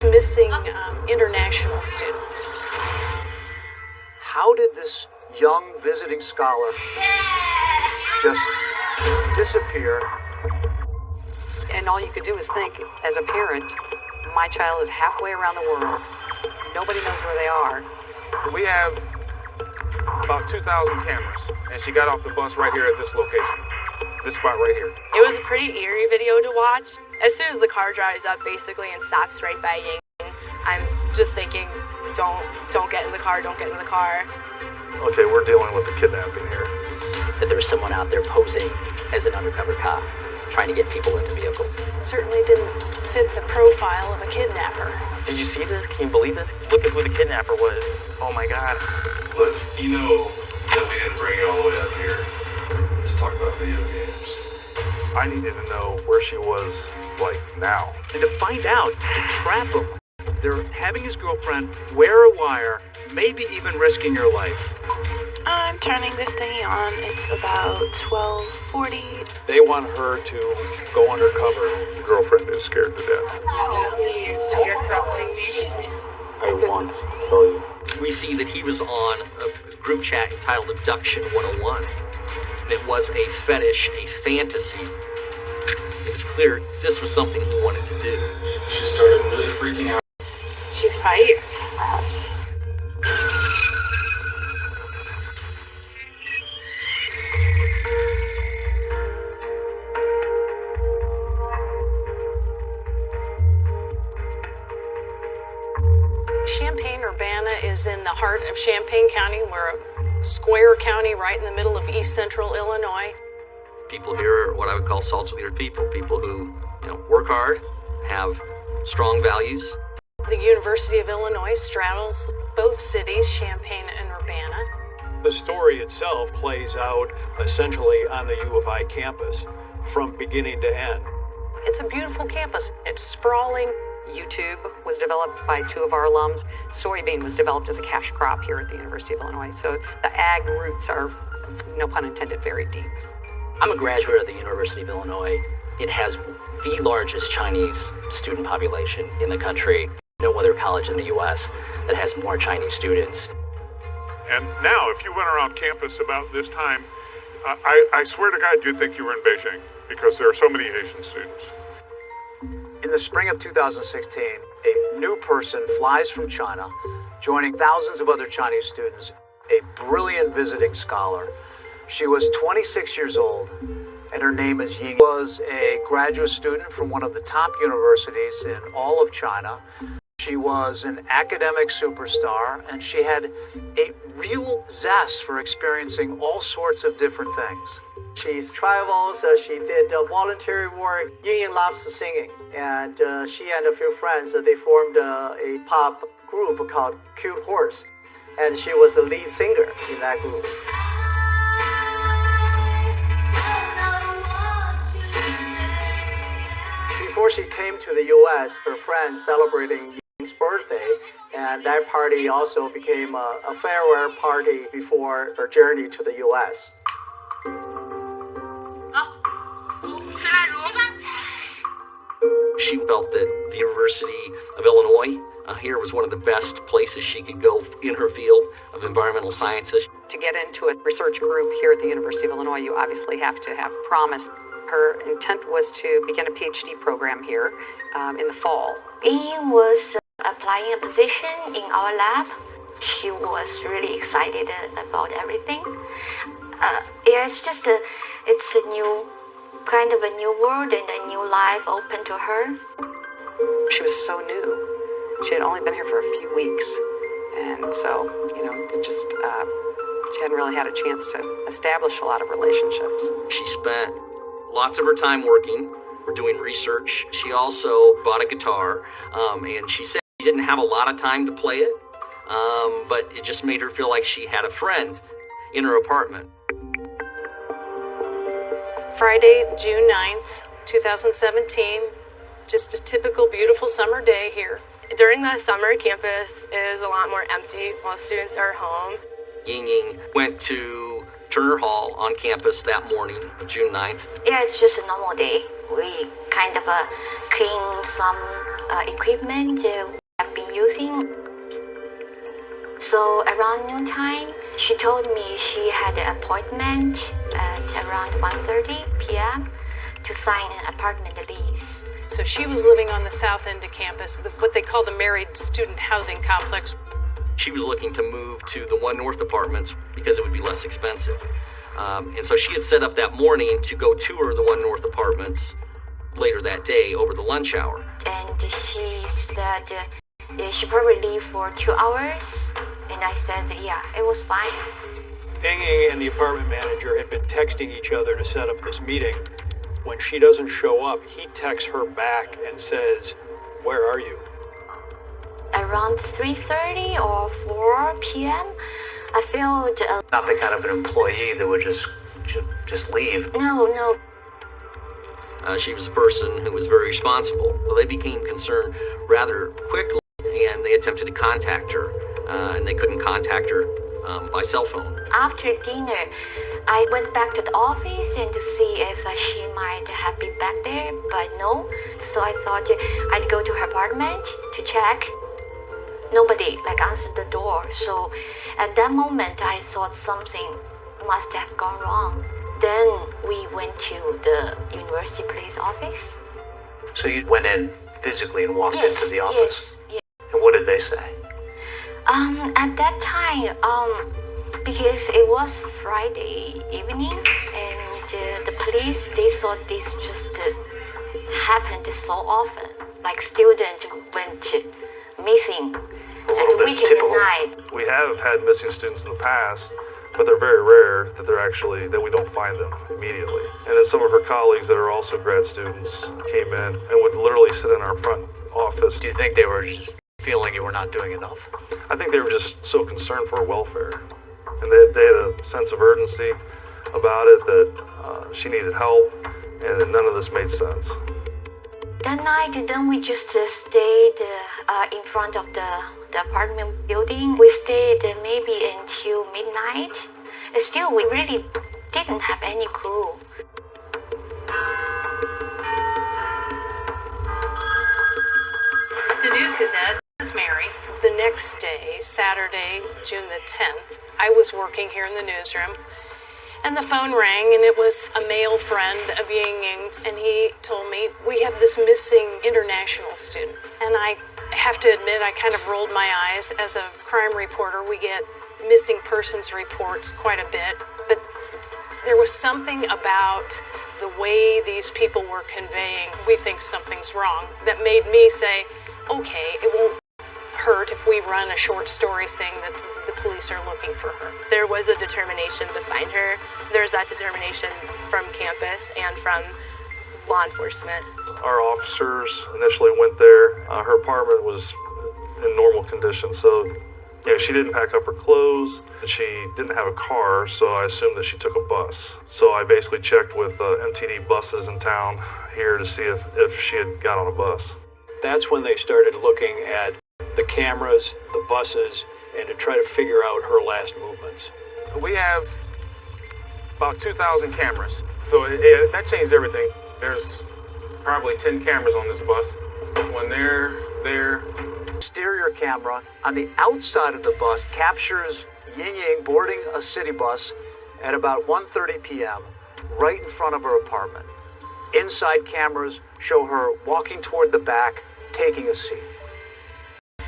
Missing international student. How did this young visiting scholar just disappear? And all you could do is think, as a parent, my child is halfway around the world. Nobody knows where they are. We have about 2,000 cameras, and she got off the bus right here at this location. This spot right here. It was a pretty eerie video to watch. As soon as the car drives up, basically, and stops right by Ying, I'm just thinking, don't get in the car, don't get in the car. Okay, we're dealing with the kidnapping here. That there was someone out there posing as an undercover cop, trying to get people into vehicles. Certainly didn't fit the profile of a kidnapper. Did you see this? Can you believe this? Look at who the kidnapper was. Oh my God. But you know that we didn't bring you all the way up here to talk about video games. I needed to know where she was, like, now. And to find out, to trap him, they're having his girlfriend wear a wire, maybe even risking her life. I'm turning this thingy on. It's about 12:40. They want her to go undercover. The girlfriend is scared to death. I want to tell you. We see that he was on a group chat entitled Abduction 101. And it was a fetish, a fantasy. It was clear this was something he wanted to do. She started really freaking out. She fight? Champaign-Urbana is in the heart of Champaign County. We're a square county right in the middle of east central Illinois. People here are what I would call salt of the earth people. People who, work hard, have strong values. The University of Illinois straddles both cities, Champaign and Urbana. The story itself plays out essentially on the U of I campus from beginning to end. It's a beautiful campus. It's sprawling. YouTube was developed by two of our alums. Soybean was developed as a cash crop here at the University of Illinois. So the ag roots are, no pun intended, very deep. I'm a graduate of the University of Illinois. It has the largest Chinese student population in the country. No other college in the U.S. that has more Chinese students. And now, if you went around campus about this time, I swear to God, you'd think you were in Beijing, because there are so many Asian students. In the spring of 2016, a new person flies from China, joining thousands of other Chinese students, a brilliant visiting scholar. She was 26 years old, and her name is Ying. She was a graduate student from one of the top universities in all of China. She was an academic superstar, and she had a real zest for experiencing all sorts of different things. She travels, she did voluntary work. Ying loves singing, and she and a few friends, they formed a pop group called Cute Horse, and she was the lead singer in that group. Before she came to the U.S., her friends celebrating Ying's birthday, and that party also became a farewell party before her journey to the U.S. She felt that the University of Illinois here was one of the best places she could go in her field of environmental sciences. To get into a research group here at the University of Illinois, you obviously have to have promise. Her intent was to begin a PhD program here in the fall. Ying was applying a position in our lab. She was really excited about everything. It's a new kind of a new world and a new life open to her. She was so new. She had only been here for a few weeks. And so, she hadn't really had a chance to establish a lot of relationships. She spent lots of her time working or doing research. She also bought a guitar, and she said she didn't have a lot of time to play it, but it just made her feel like she had a friend in her apartment. Friday, June 9th, 2017, just a typical beautiful summer day here. During the summer, campus is a lot more empty while students are home. Ying went to Turner Hall on campus that morning, June 9th. Yeah, it's just a normal day. we kind of cleaned some equipment we have been using. So around noontime, she told me she had an appointment at around 1:30 p.m. to sign an apartment lease. So she was living on the south end of campus, what they call the married student housing complex. She was looking to move to the One North apartments because it would be less expensive. And so she had set up that morning to go tour the One North apartments later that day over the lunch hour. And she said she probably leave for 2 hours. And I said, yeah, it was fine. Ying and the apartment manager had been texting each other to set up this meeting. When she doesn't show up, he texts her back and says, "Where are you?" Around 3:30 or 4 p.m., I felt... Not the kind of an employee that would just leave. No. She was a person who was very responsible. Well, they became concerned rather quickly, and they attempted to contact her, and they couldn't contact her by cell phone. After dinner, I went back to the office and to see if she might have been back there, but no. So I thought I'd go to her apartment to check. Nobody answered the door. So at that moment, I thought something must have gone wrong. Then we went to the university police office. So you went in physically and walked into the office? Yes. And what did they say? At that time, because it was Friday evening, and the police, they thought this just happened so often. Like students went missing at the weekend and night. We have had missing students in the past, but they're very rare that we don't find them immediately. And then some of her colleagues that are also grad students came in and would literally sit in our front office. Do you think they were just feeling you were not doing enough? I think they were just so concerned for her welfare. And they had a sense of urgency about it, that she needed help, and none of this made sense. That night, then we just stayed in front of the apartment building. We stayed maybe until midnight. Still, we really didn't have any clue. The News Gazette is Mary. The next day, Saturday, June the 10th, I was working here in the newsroom, and the phone rang, and it was a male friend of Ying Ying's, and he told me, we have this missing international student. And I have to admit, I kind of rolled my eyes. As a crime reporter, we get missing persons reports quite a bit, but there was something about the way these people were conveying, we think something's wrong, that made me say, okay, it won't hurt if we run a short story saying that the police are looking for her. There was a determination to find her. There's that determination from campus and from law enforcement. Our officers initially went there. Her apartment was in normal condition, so she didn't pack up her clothes. She didn't have a car, so I assumed that she took a bus. So I basically checked with MTD buses in town here to see if she had got on a bus. That's when they started looking at the cameras, the buses, and to try to figure out her last movements. We have about 2,000 cameras, so that changed everything. There's probably 10 cameras on this bus. When they're there, exterior camera on the outside of the bus captures Ying Ying boarding a city bus at about 1:30 p.m. right in front of her apartment. Inside cameras show her walking toward the back, taking a seat.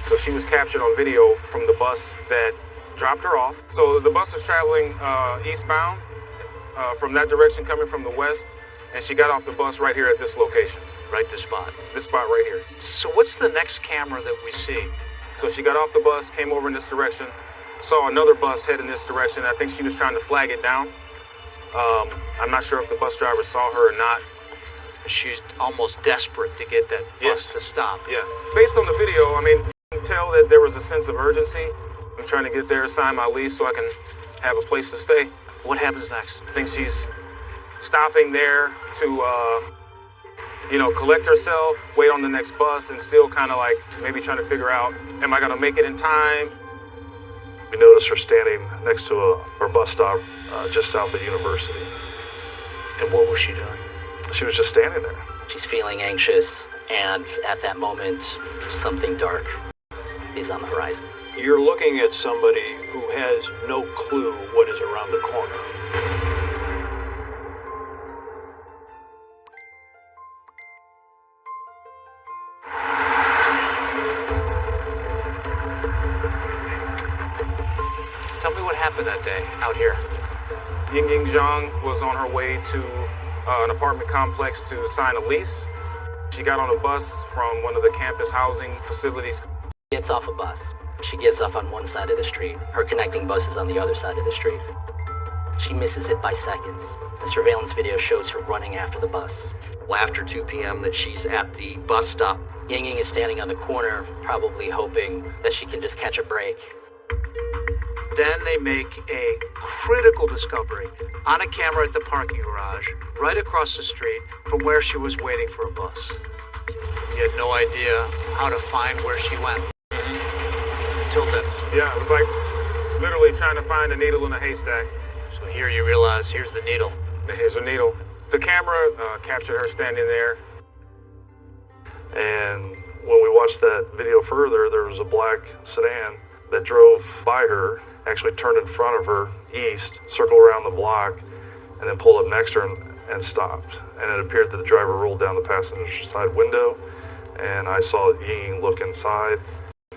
So she was captured on video from the bus that dropped her off. So the bus was traveling eastbound from that direction, coming from the west, and she got off the bus right here at this location. Right, this spot? This spot right here. So what's the next camera that we see? So she got off the bus, came over in this direction, saw another bus head in this direction. I think she was trying to flag it down. I'm not sure if the bus driver saw her or not. She's almost desperate to get that bus to stop. Yeah. Based on the video, you can tell that there was a sense of urgency. I'm trying to get there, sign my lease so I can have a place to stay. What happens next? I think she's stopping there to, collect herself, wait on the next bus, and still kind of maybe trying to figure out, am I going to make it in time? We noticed her standing next to our bus stop just south of the university. And what was she doing? She was just standing there. She's feeling anxious, and at that moment, something dark is on the horizon. You're looking at somebody who has no clue what is around the corner. Tell me what happened that day out here. Ying Zhang was on her way to an apartment complex to sign a lease. She got on a bus from one of the campus housing facilities. Gets off a bus. She gets off on one side of the street. Her connecting bus is on the other side of the street. She misses it by seconds. The surveillance video shows her running after the bus. After 2 p.m. that she's at the bus stop. Ying is standing on the corner, probably hoping that she can just catch a break. Then they make a critical discovery on a camera at the parking garage, right across the street from where she was waiting for a bus. He had no idea how to find where she went. Until then. Yeah, it was like literally trying to find a needle in a haystack. So here you realize, here's the needle. Here's a needle. The camera captured her standing there. And when we watched that video further, there was a black sedan that drove by her, actually turned in front of her east, circled around the block, and then pulled up next to her and stopped. And it appeared that the driver rolled down the passenger side window, and I saw Ying look inside.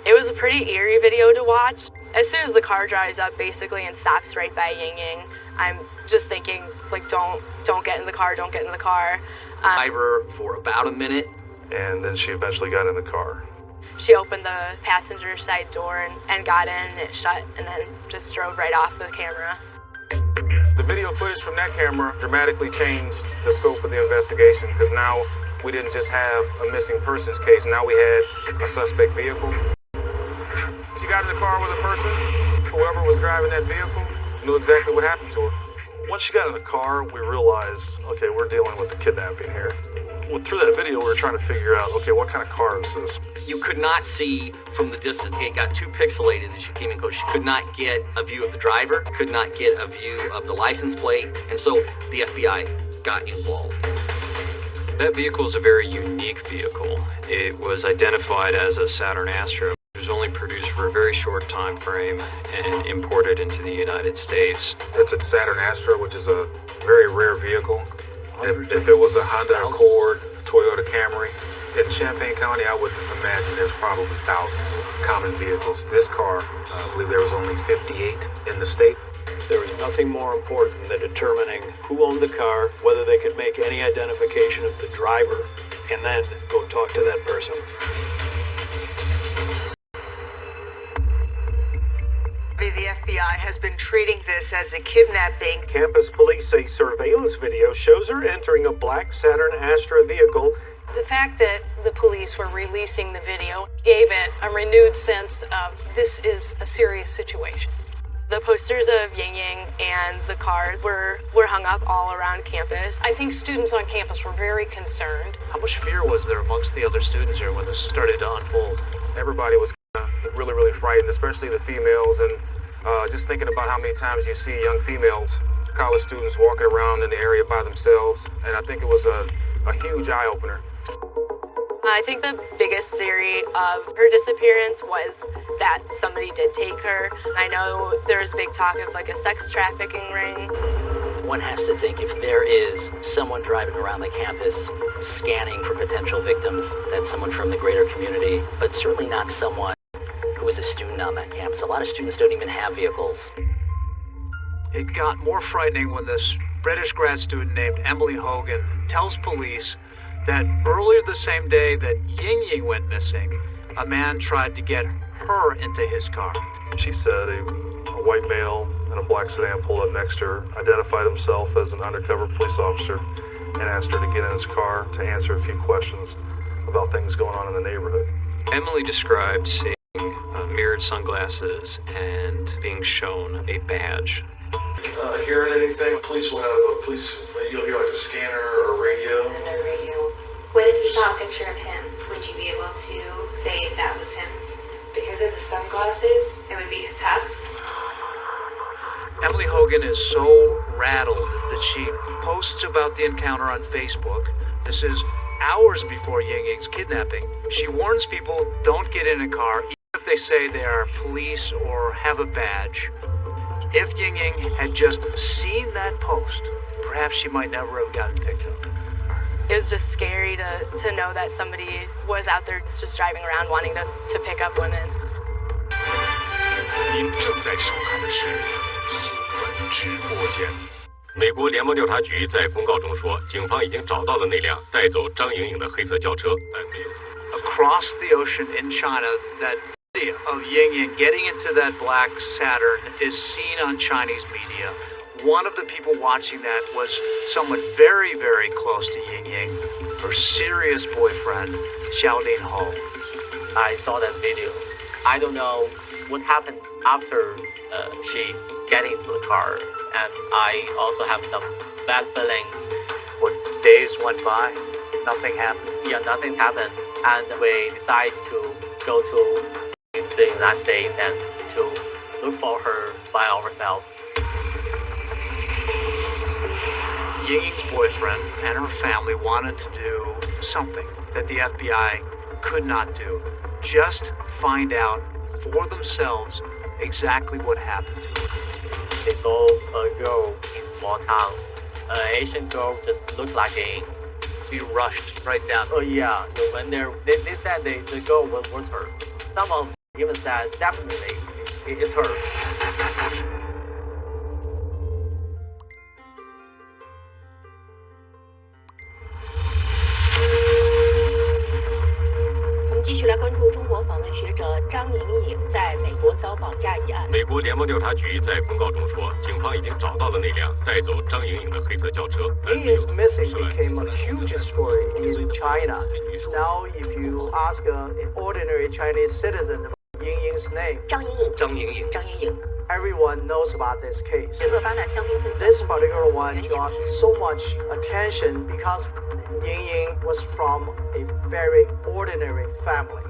It was a pretty eerie video to watch. As soon as the car drives up, basically, and stops right by Ying, I'm just thinking, like, don't get in the car, don't get in the car. Driver for about a minute. And then she eventually got in the car. She opened the passenger side door and got in, and it shut, and then just drove right off the camera. The video footage from that camera dramatically changed the scope of the investigation, because now we didn't just have a missing persons case, now we had a suspect vehicle. She got in the car with a person. Whoever was driving that vehicle knew exactly what happened to her. Once she got in the car, we realized, okay, we're dealing with a kidnapping here. Well, through that video, we were trying to figure out, okay, what kind of car is this? You could not see from the distance. It got too pixelated as you came in close. You could not get a view of the driver, could not get a view of the license plate, and so the FBI got involved. That vehicle is a very unique vehicle. It was identified as a Saturn Astra. It was only produced for a very short time frame and imported into the United States. It's a Saturn Astra, which is a very rare vehicle. If it was a Honda Accord, Toyota Camry, in Champaign County, I would imagine there's probably thousands of common vehicles. This car, I believe there was only 58 in the state. There was nothing more important than determining who owned the car, whether they could make any identification of the driver, and then go talk to that person. The FBI has been treating this as a kidnapping. Campus police say surveillance video shows her entering a black Saturn Astra vehicle. The fact that the police were releasing the video gave it a renewed sense of this is a serious situation. The posters of Ying and the car were hung up all around campus. I think students on campus were very concerned. How much fear was there amongst the other students here when this started to unfold? Everybody was really, really frightened, especially the females, and just thinking about how many times you see young females, college students, walking around in the area by themselves, and I think it was a huge eye-opener. I think the biggest theory of her disappearance was that somebody did take her. I know there was big talk of like a sex trafficking ring. One has to think if there is someone driving around the campus scanning for potential victims, that's someone from the greater community, but certainly not someone who is a student on that campus. A lot of students don't even have vehicles. It got more frightening when this British grad student named Emily Hogan tells police that earlier the same day that Ying went missing, a man tried to get her into his car. She said a white male in a black sedan pulled up next to her, identified himself as an undercover police officer, and asked her to get in his car to answer a few questions about things going on in the neighborhood. Emily described seeing mirrored sunglasses and being shown a badge. Hearing anything, police will have you'll hear like a scanner or a radio. What if you saw a picture of him? Would you be able to say that was him? Because of the sunglasses, it would be tough. Emily Hogan is so rattled that she posts about the encounter on Facebook. This is hours before Ying Ying's kidnapping, she warns people don't get in a car, even if they say they are police or have a badge. If Ying Ying had just seen that post, perhaps she might never have gotten picked up. It was just scary to know that somebody was out there just driving around wanting to pick up women. 您正在收看的是新闻直播间。美国联邦调查局在公告中说，警方已经找到了那辆带走张莹莹的黑色轿车，但没有。Across the ocean in China, that video of Ying Ying getting into that black Saturn is seen on Chinese media. One of the people watching that was someone very, very close to Ying Ying, her serious boyfriend, Xiaodin Ho. I saw that videos. I don't know what happened after she get into the car, and I also have some bad feelings. What days went by, nothing happened. Yeah, nothing happened, and we decided to go to the United States and to look for her by ourselves. Ying Ying's boyfriend and her family wanted to do something that the FBI could not do. Just find out for themselves exactly what happened to her. They saw a girl in a small town. An Asian girl just looked like Ying. So you rushed right down. Oh yeah, when they said the girl was her. Some of them even said definitely it is her. 继续来关注中国访问学者张莹莹在美国遭绑架一案。美国联邦调查局在公告中说，警方已经找到了那辆带走张莹莹的黑色轿车。Ying Ying's missing became a huge story in China. Now, if you ask an ordinary Chinese citizen about Ying Ying's name, 张莹莹，张莹莹，张莹莹。 Everyone knows about this case. 恶霸呢，香槟分享。This particular one got so much attention because Ying Ying was from a very ordinary family.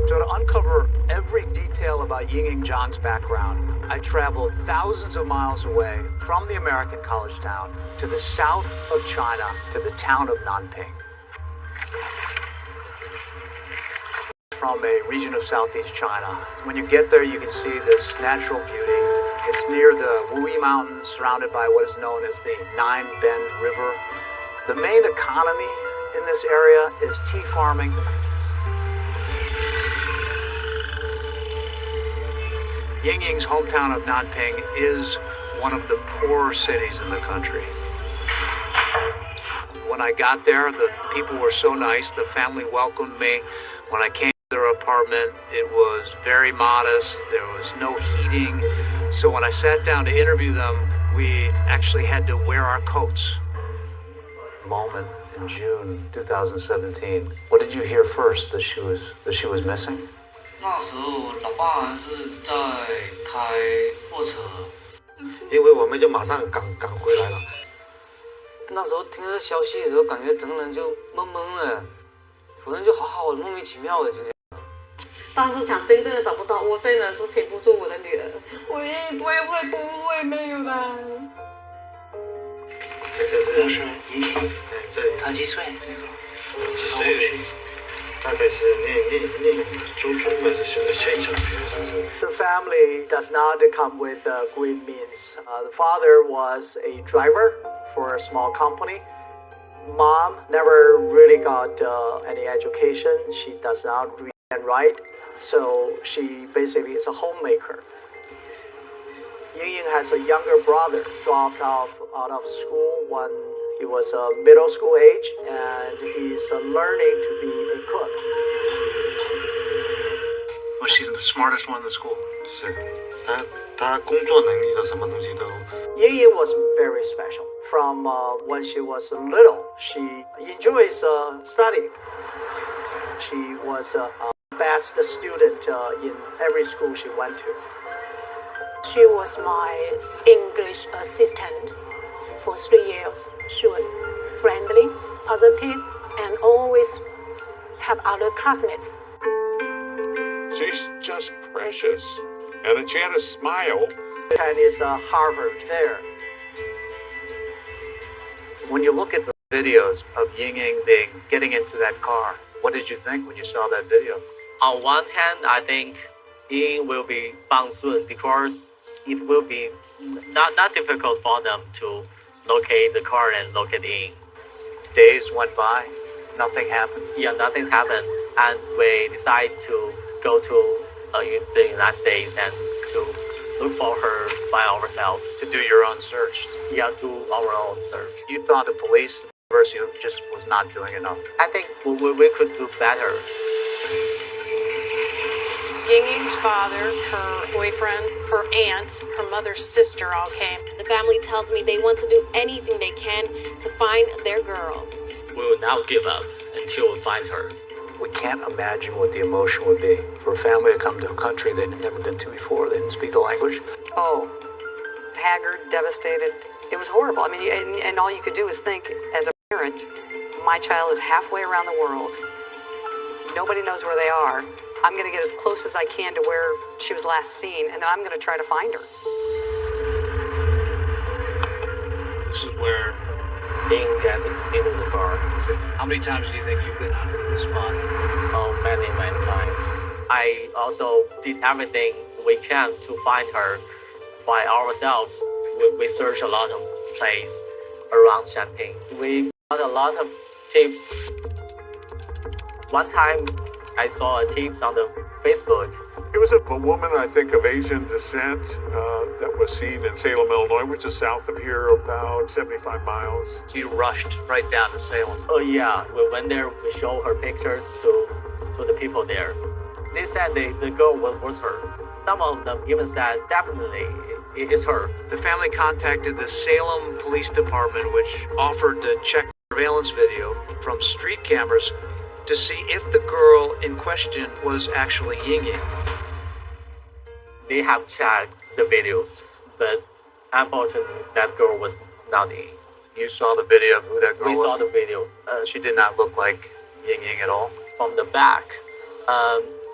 So to uncover every detail about Ying Ying Zhang's background, I traveled thousands of miles away from the American college town to the south of China to the town of Nanping. From a region of southeast China. When you get there, you can see this natural beauty. It's near the Wuyi Mountains, surrounded by what is known as the Nine Bend River. The main economy in this area is tea farming. Ying Ying's hometown of Nanping is one of the poorer cities in the country. When I got there, the people were so nice. The family welcomed me. When I came to their apartment, it was very modest. There was no heating. So when I sat down to interview them, we actually had to wear our coats. Moment in June 2017. What did you hear first? That she was missing? 那时候老爸是在开货车，因为我们就马上赶回来了。那时候听到消息的时候，感觉整个人就懵懵的，反正就好好的，莫名其妙的就这样。但是想真正的找不到，我真的是挺不住我的女儿，我不会没有啦。这是莹莹，对，她几岁？几岁？大概是念中还是小学？ The family does not come with great means. The father was a driver for a small company. Mom never really got any education. She does not read and write, so she basically is a homemaker. Ying Ying has a younger brother, dropped out of school when he was middle school age, and he's learning to be a cook. Was she the smartest one in the school? 是，她工作能力的什么东西都。Ying Ying was very special. From when she was little, she enjoys studying. She was a best student in every school she went to. She was my English assistant for 3 years. She was friendly, positive, and always have other classmates. She's just precious. And then she had a smile. Chinese Harvard there. When you look at the videos of Ying getting into that car. What did you think when you saw that video? On one hand, I think Ying will be found soon because it will be not difficult for them to locate the car and locate Ying. Days went by, nothing happened. Yeah, nothing happened, and we decided to go to the United States and to look for her by ourselves. To do your own search. Yeah, do our own search. You thought the police, the university just was not doing enough. I think we could do better. Ying-Ying's father, her boyfriend, her aunt, her mother's sister all came. The family tells me they want to do anything they can to find their girl. We will not give up until we find her. We can't imagine what the emotion would be for a family to come to a country they'd never been to before. They didn't speak the language. Oh, haggard, devastated. It was horrible. I mean, and all you could do is think, as a parent, my child is halfway around the world. Nobody knows where they are. I'm going to get as close as I can to where she was last seen, and then I'm going to try to find her. This is where Ying got into the car. How many times do you think you've been out to the spot? Oh, many times. I also did everything we can to find her by ourselves. We searched a lot of places around Champaign. We got a lot of tips. One time, I saw a tips on the Facebook. It was a woman, I think, of Asian descent that was seen in Salem, Illinois, which is south of here about 75 miles. You rushed right down to Salem. Oh yeah, we went there. We showed her pictures to the people there. They said the girl was her. Some of them even said definitely it is her. The family contacted the Salem Police Department, which offered to check surveillance video from street cameras to see if the girl in question was actually Ying-Ying. They have checked the videos, but unfortunately, that girl was not Ying. You saw the video of who that girl was? We saw the video. She did not look like Ying-Ying at all? From the back,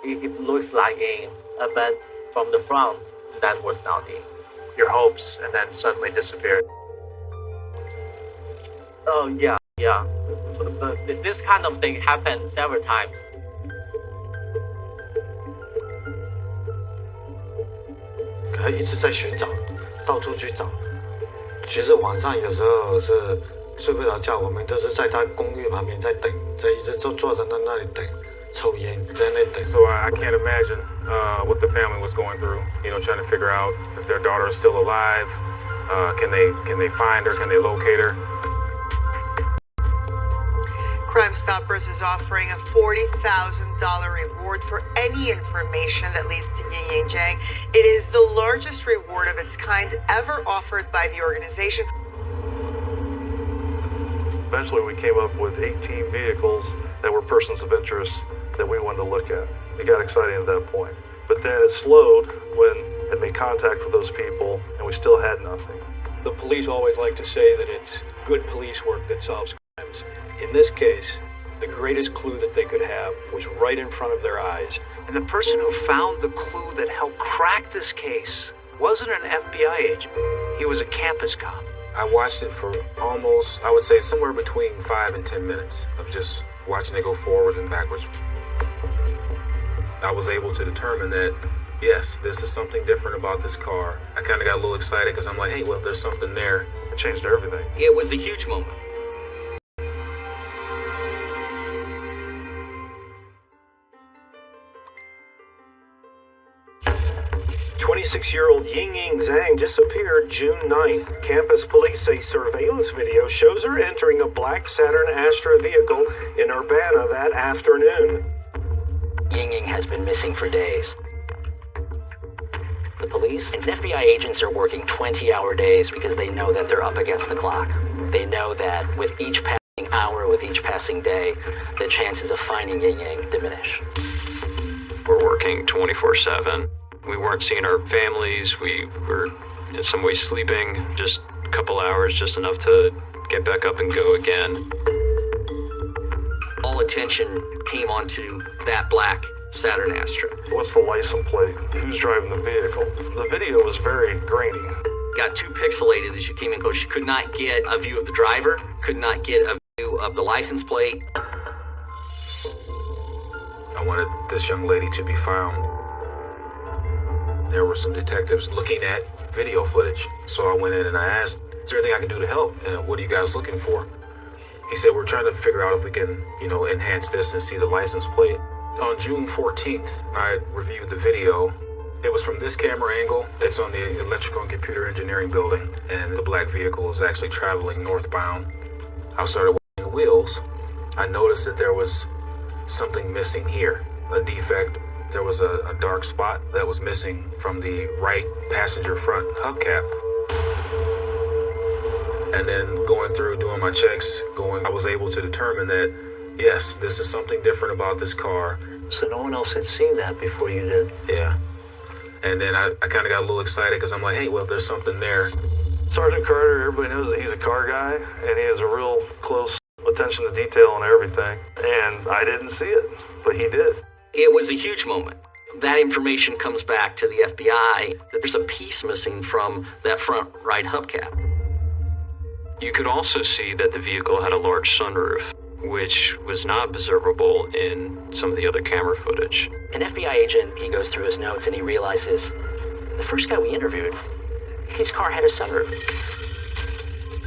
it looks like Ying, but from the front, that was not Ying. Your hopes, and then suddenly disappeared. Oh, yeah. But this kind of thing happened several times. 可一直在寻找，到处去找。其实晚上有时候是睡不着觉，我们都是在他公寓旁边在等，在一直坐在那里等，抽烟，在那等。 So I can't imagine what the family was going through. You know, trying to figure out if their daughter is still alive. Can they find her? Can they locate her? Crime Stoppers is offering a $40,000 reward for any information that leads to Ying-Ying Zhang. It is the largest reward of its kind ever offered by the organization. Eventually, we came up with 18 vehicles that were persons of interest that we wanted to look at. It got exciting at that point. But then it slowed when I made contact with those people, and we still had nothing. The police always like to say that it's good police work that solves crimes. In this case, the greatest clue that they could have was right in front of their eyes. And the person who found the clue that helped crack this case wasn't an FBI agent. He was a campus cop. I watched it for almost, I would say, somewhere between 5 and 10 minutes of just watching it go forward and backwards. I was able to determine that, yes, this is something different about this car. I kind of got a little excited because I'm like, hey, well, there's something there. It changed everything. It was a huge moment. 26-year-old Ying-Ying Zhang disappeared June 9th. Campus police say surveillance video shows her entering a black Saturn Astra vehicle in Urbana that afternoon. Ying-Ying has been missing for days. The police and FBI agents are working 20-hour days because they know that they're up against the clock. They know that with each passing hour, with each passing day, the chances of finding Ying-Ying diminish. We're working 24/7. We weren't seeing our families. We were in some ways sleeping just a couple hours, just enough to get back up and go again. All attention came onto that black Saturn Astra. What's the license plate? Who's driving the vehicle? The video was very grainy. Got too pixelated as you came in close. You could not get a view of the driver, could not get a of the license plate. I wanted this young lady to be found. There were some detectives looking at video footage, so I went in and I asked, is there anything I can do to help? And what are you guys looking for? He said, we're trying to figure out if we can, enhance this and see the license plate. On June 14th, I reviewed the video. It was from this camera angle. It's on the Electrical and Computer Engineering building, and the black vehicle is actually traveling northbound. I started watching the wheels. I noticed that there was something missing here, a defect. There was a dark spot that was missing from the right passenger front hubcap. And then going through, doing my checks, I was able to determine that, yes, this is something different about this car. So no one else had seen that before you did? Yeah. And then I kind of got a little excited because I'm like, hey, well, there's something there. Sergeant Carter, everybody knows that he's a car guy, and he has a real close attention to detail on everything. And I didn't see it, but he did. It was a huge moment. That information comes back to the FBI that there's a piece missing from that front right hubcap. You could also see that the vehicle had a large sunroof, which was not observable in some of the other camera footage. An FBI agent, he goes through his notes and he realizes the first guy we interviewed, his car had a sunroof.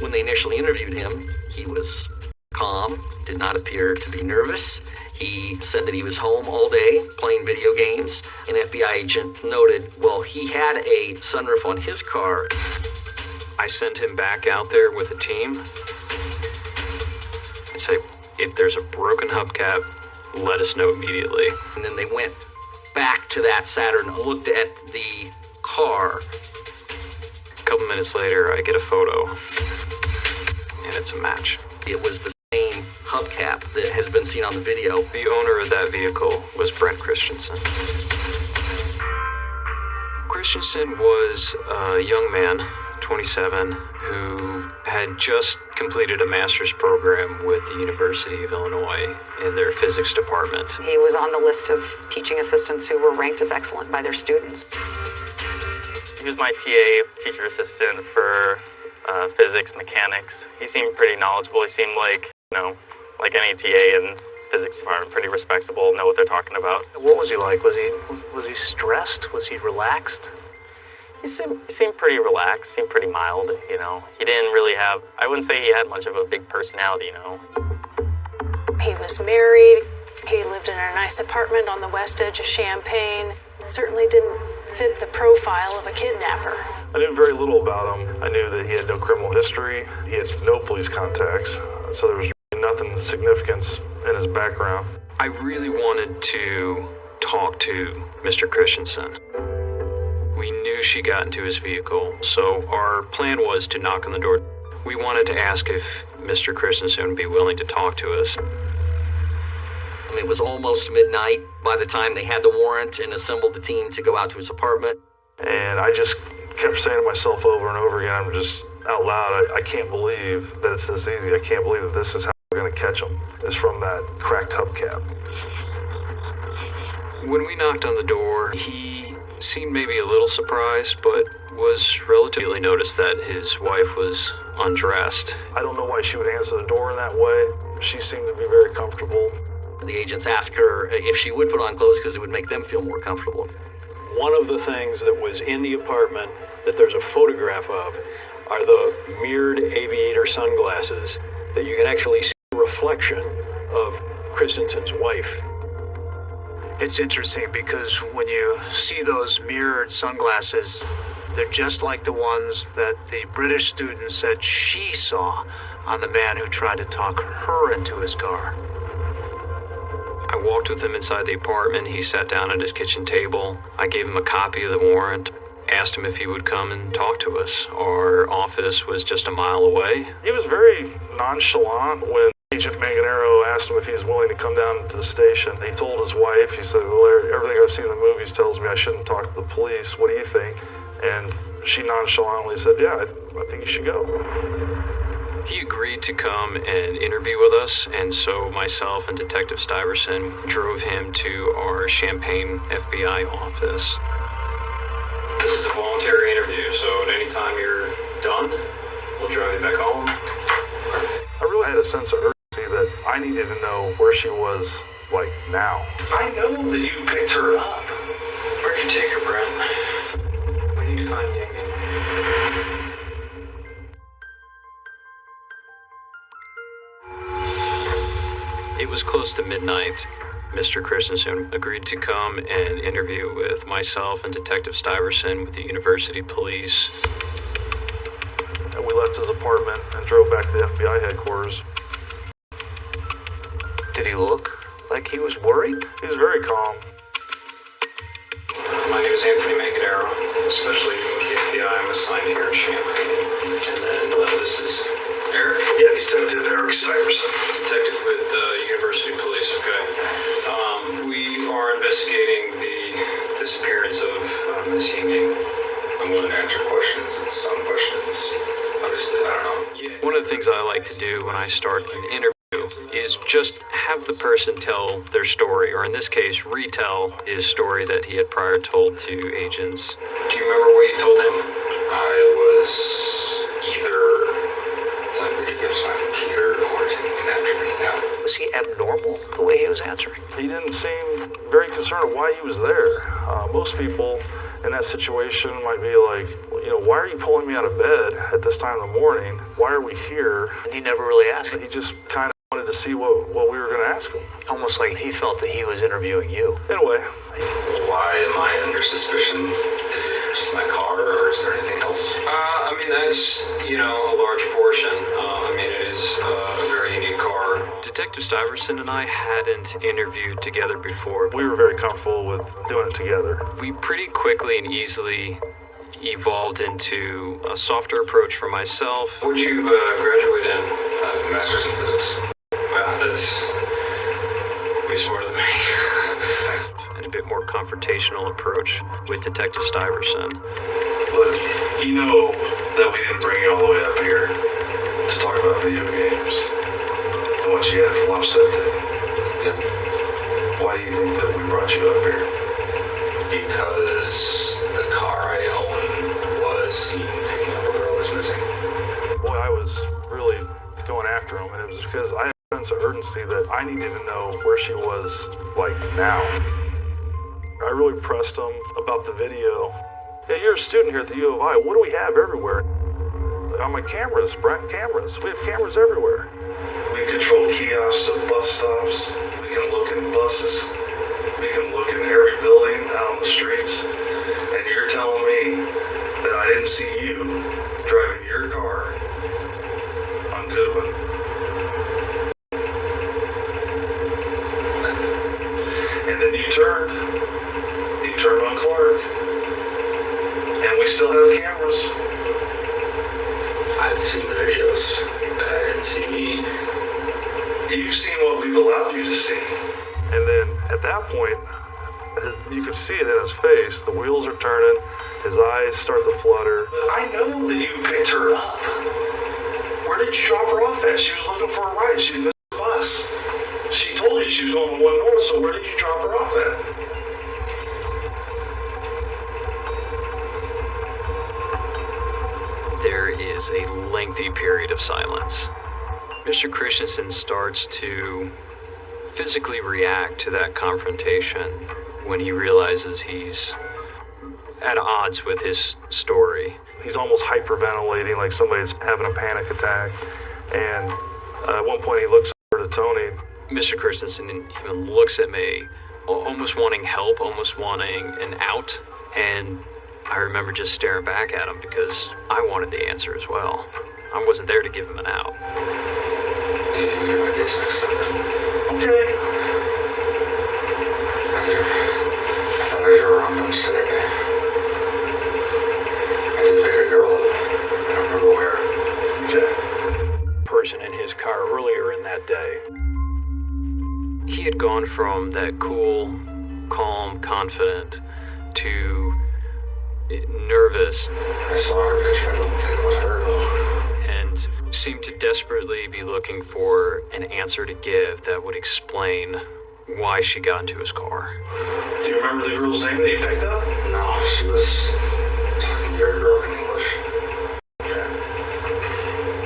When they initially interviewed him, he was calm, did not appear to be nervous. He said that he was home all day playing video games. An FBI agent noted, well, he had a sunroof on his car. I sent him back out there with a team and say, if there's a broken hubcap, let us know immediately. And then they went back to that Saturn and looked at the car. A couple minutes later, I get a photo, and it's a match. It was the same hubcap that has been seen on the video. The owner of that vehicle was Brent Christensen. Christensen was a young man, 27, who had just completed a master's program with the University of Illinois in their physics department. He was on the list of teaching assistants who were ranked as excellent by their students. He was my TA, teacher assistant for physics, mechanics. He seemed pretty knowledgeable. He seemed like, like any TA in physics department, pretty respectable, know what they're talking about. What was he like? Was he stressed? Was he relaxed? He seemed pretty relaxed, seemed pretty mild, He didn't really have, I wouldn't say he had much of a big personality, He was married. He lived in a nice apartment on the west edge of Champaign. Certainly didn't fit the profile of a kidnapper. I knew very little about him. I knew that he had no criminal history. He had no police contacts. So there was really nothing significant in his background. I really wanted to talk to Mr. Christensen. We knew she got into his vehicle, so our plan was to knock on the door. We wanted to ask if Mr. Christensen would be willing to talk to us. It was almost midnight by the time they had the warrant and assembled the team to go out to his apartment. And I just kept saying to myself over and over again, I'm just out loud, I can't believe that it's this easy. I can't believe that this is how we're going to catch him. It's from that cracked hubcap. When we knocked on the door, he seemed maybe a little surprised, but was relatively noticed that his wife was undressed. I don't know why she would answer the door in that way. She seemed to be very comfortable. The agents asked her if she would put on clothes because it would make them feel more comfortable. One of the things that was in the apartment that there's a photograph of are the mirrored aviator sunglasses that you can actually see the reflection of Christensen's wife. It's interesting because when you see those mirrored sunglasses, they're just like the ones that the British student said she saw on the man who tried to talk her into his car. I walked with him inside the apartment. He sat down at his kitchen table. I gave him a copy of the warrant, asked him if he would come and talk to us. Our office was just a mile away. He was very nonchalant when Agent Manganero asked him if he was willing to come down to the station. He told his wife, he said, well, everything I've seen in the movies tells me I shouldn't talk to the police. What do you think? And she nonchalantly said, yeah, I think you should go. He agreed to come and interview with us, and so myself and Detective Stuyvesant drove him to our Champaign FBI office. This is a voluntary interview, so at any time you're done, we'll drive you back home. I really had a sense of urgency see that I needed to know where she was, like, now. I know that you picked her up. Where'd you take her, Brent? We need to find Yang. It was close to midnight. Mr. Christensen agreed to come and interview with myself and Detective Stuyvesant with the university police. And we left his apartment and drove back to the FBI headquarters. Did he look like he was worried? He was very calm. My name is Anthony Mangadero, especially with the FBI. I'm assigned here in Champaign. And then this is Eric? Yeah, Detective Eric Stuyvesant. Detective with University Police, okay. We are investigating the disappearance of Miss Ying. I'm willing to answer questions and some questions. Obviously, I don't know. Yeah. One of the things I like to do when I start an interview is just have the person tell their story, or in this case, retell his story that he had prior told to agents. Do you remember what you told him? I was either playing video games on my computer or taking after me now. Was he abnormal the way he was answering? He didn't seem very concerned of why he was there. Most people in that situation might be like, you know, why are you pulling me out of bed at this time in the morning? Why are we here? And he never really asked. He just kind of wanted to see what we were going to ask him. Almost like he felt that he was interviewing you. In a way. Why am I under suspicion? Is it just my car, or is there anything else? I mean, that's, you know, a large portion. I mean, it is a very unique car. Detective Stuyvesant and I hadn't interviewed together before. We were very comfortable with doing it together. We pretty quickly and easily evolved into a softer approach for myself. What'd you graduate in? Master's in Physics. Wow, that's way smarter than me. And a bit more confrontational approach with Detective Stuyvesant. Look, you know that we didn't bring you all the way up here to talk about video games and what you had for lunch that day. Yeah. Why do you think that we brought you up here? Because the car I own was seen picking up a girl that's missing. Boy, I was really going after him, and it was because I had a sense of urgency that I needed to know where she was, like, now. I really pressed him about the video. Yeah, you're a student here at the U of I. What do we have everywhere? On my cameras, Brent, cameras. We have cameras everywhere. We control kiosks at bus stops. We can look in buses. We can look in every building out on the streets. And you're telling me that I didn't see you driving your car on Goodwin. And then you turned on Clark. And we still have cameras. I've seen the videos. I didn't see me. You've seen what we've allowed you to see. And then at that point, you could see it in his face. The wheels are turning. His eyes start to flutter. I know that you picked her up. Where did you drop her off at? She was looking for a ride. She missed the bus. She told you she was going to 1 North, so where did you drop her off at? There is a lengthy period of silence. Mr. Christensen starts to physically react to that confrontation when he realizes he's at odds with his story. He's almost hyperventilating, like somebody's having a panic attack. And at one point he looks over to Tony. Mr. Christensen even looks at me, almost wanting help, almost wanting an out. And I remember just staring back at him because I wanted the answer as well. I wasn't there to give him an out. You're my days next time then. Okay. I thought I drove around on Saturday. I did pick a girl up. I don't remember where. Okay. Person in his car earlier in that day. He had gone from that cool, calm, confident to nervous. I saw her picture. I don't think it was her though. And seemed to desperately be looking for an answer to give that would explain why she got into his car. Do you remember the girl's name that you picked up? No, she was talking very broken English. Okay.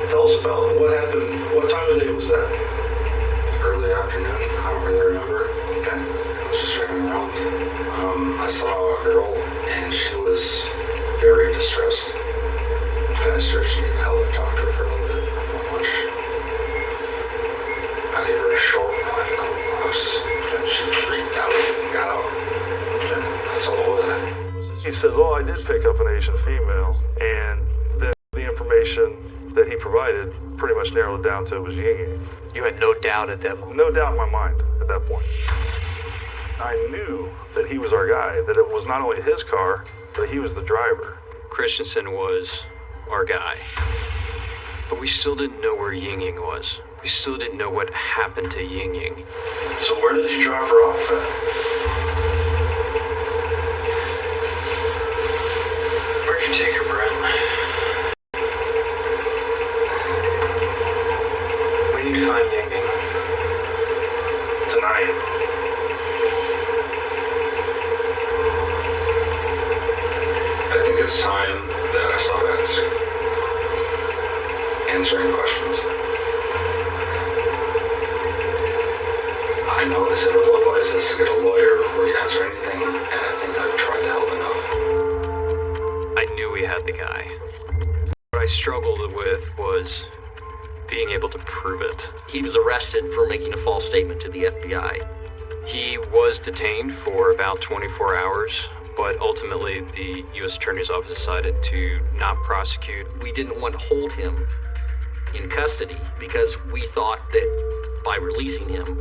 Tell us about what happened. What time of day was that? I saw a girl, and she was very distressed. I asked her if she needed help and talked to her for a little bit. Not much. I gave her a short medical. She freaked out and got out. That's all over that. He says, "Oh, I did pick up an Asian female," and then the information that he provided pretty much narrowed it down to it was Ying. You had no doubt at that moment? No doubt in my mind at that point. I knew that he was our guy, that it was not only his car, but he was the driver. Christensen was our guy. But we still didn't know where Ying was. We still didn't know what happened to Ying. So where did you drop her off at? Where'd you take her, Brent? We need to find Ying. Tonight. I think it's time that I stop answering questions. I know this little advice is to get a lawyer before you answer anything, and I think I've tried to help enough. I knew we had the guy. What I struggled with was being able to prove it. He was arrested for making a false statement to the FBI. He was detained for about 24 hours, but ultimately the U.S. Attorney's Office decided to not prosecute. We didn't want to hold him in custody because we thought that by releasing him,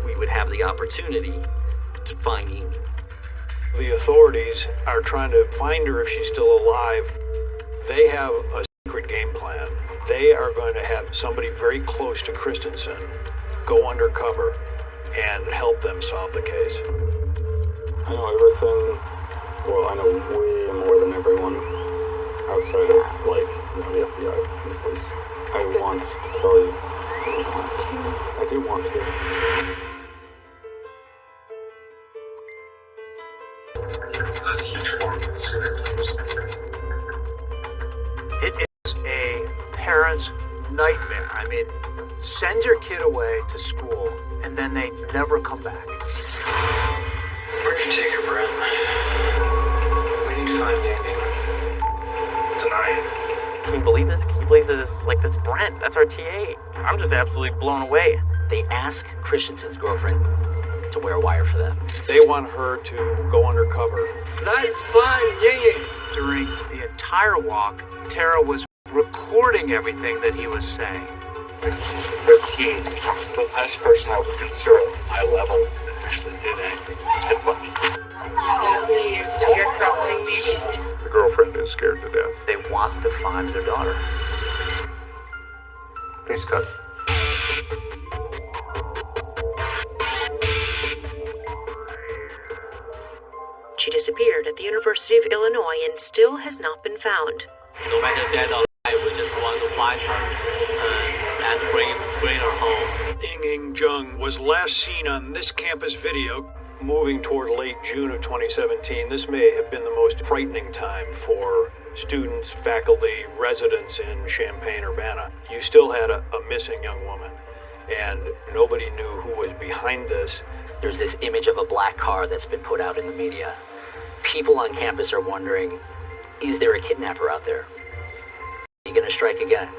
we would have the opportunity to find him. The authorities are trying to find her if she's still alive. They have a secret game plan. They are going to have somebody very close to Christensen go undercover and help them solve the case. I know everything. Well, I know way more than everyone outside of, the FBI and the police. I want to tell you. I do want to. It is a parent's nightmare. I mean, send your kid away to school and then they never come back. Where'd you take her, Brent? We need to find Ying. Tonight. Can you believe this? Can you believe this? That's Brent. That's our TA. I'm just absolutely blown away. They ask Christensen's girlfriend to wear a wire for them. They want her to go undercover. That's fine, Ying. During the entire walk, Tara was recording everything that he was saying. 13. The last person I would consider at my level actually did anything. The girlfriend is scared to death. They want to find their daughter. Please cut. She disappeared at the University of Illinois and still has not been found. No matter dead or alive, we just want to find her and bring her home. Ying Jung was last seen on this campus video moving toward late June of 2017. This may have been the most frightening time for students, faculty, residents in Champaign-Urbana. You still had a missing young woman, and nobody knew who was behind this. There's this image of a black car that's been put out in the media. People on campus are wondering, is there a kidnapper out there? Are you going to strike again?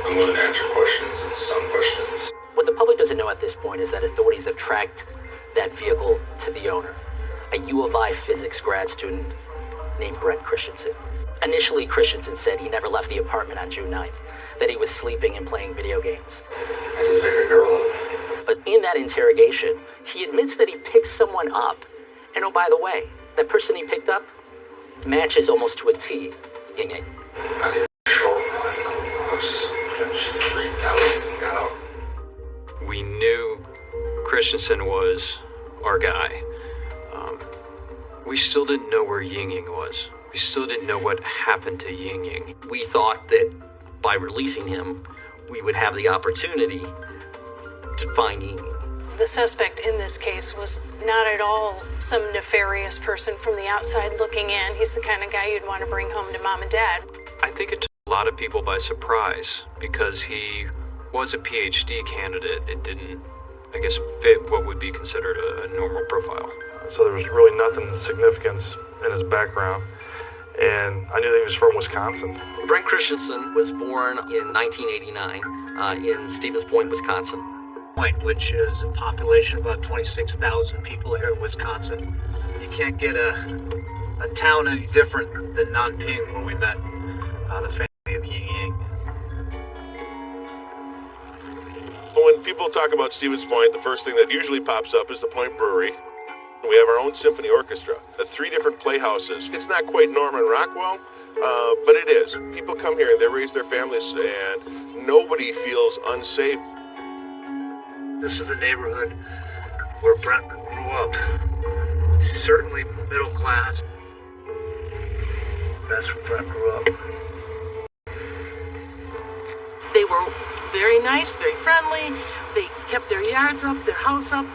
I'm willing to answer questions and some questions. What the public doesn't know at this point is that authorities have tracked that vehicle to the owner, a U of I physics grad student named Brent Christensen. Initially, Christensen said he never left the apartment on June 9th, that he was sleeping and playing video games. I did pick a girl up. But in that interrogation, he admits that he picked someone up. And oh, by the way, that person he picked up matches almost to a T. Ying Ying. I did a short medical. She freaked out and got out. We knew Christensen was our guy. We still didn't know where Ying was. We still didn't know what happened to Ying. We thought that by releasing him, we would have the opportunity to find Ying. The suspect in this case was not at all some nefarious person from the outside looking in. He's the kind of guy you'd want to bring home to mom and dad. I think it took a lot of people by surprise because he was a PhD candidate. It didn't I guess, fit what would be considered a normal profile. So there was really nothing significant in his background. And I knew that he was from Wisconsin. Brent Christensen was born in 1989 in Stevens Point, Wisconsin. Point, which is a population of about 26,000 people here in Wisconsin. You can't get a town any different than Nanping, where we met the family of Ying Ying. When people talk about Stevens Point, the first thing that usually pops up is the Point Brewery. We have our own symphony orchestra, 3 different playhouses. It's not quite Norman Rockwell, but it is. People come here and they raise their families, and nobody feels unsafe. This is the neighborhood where Brent grew up. Certainly middle class. That's where Brent grew up. They were very nice, very friendly. They kept their yards up, their house up.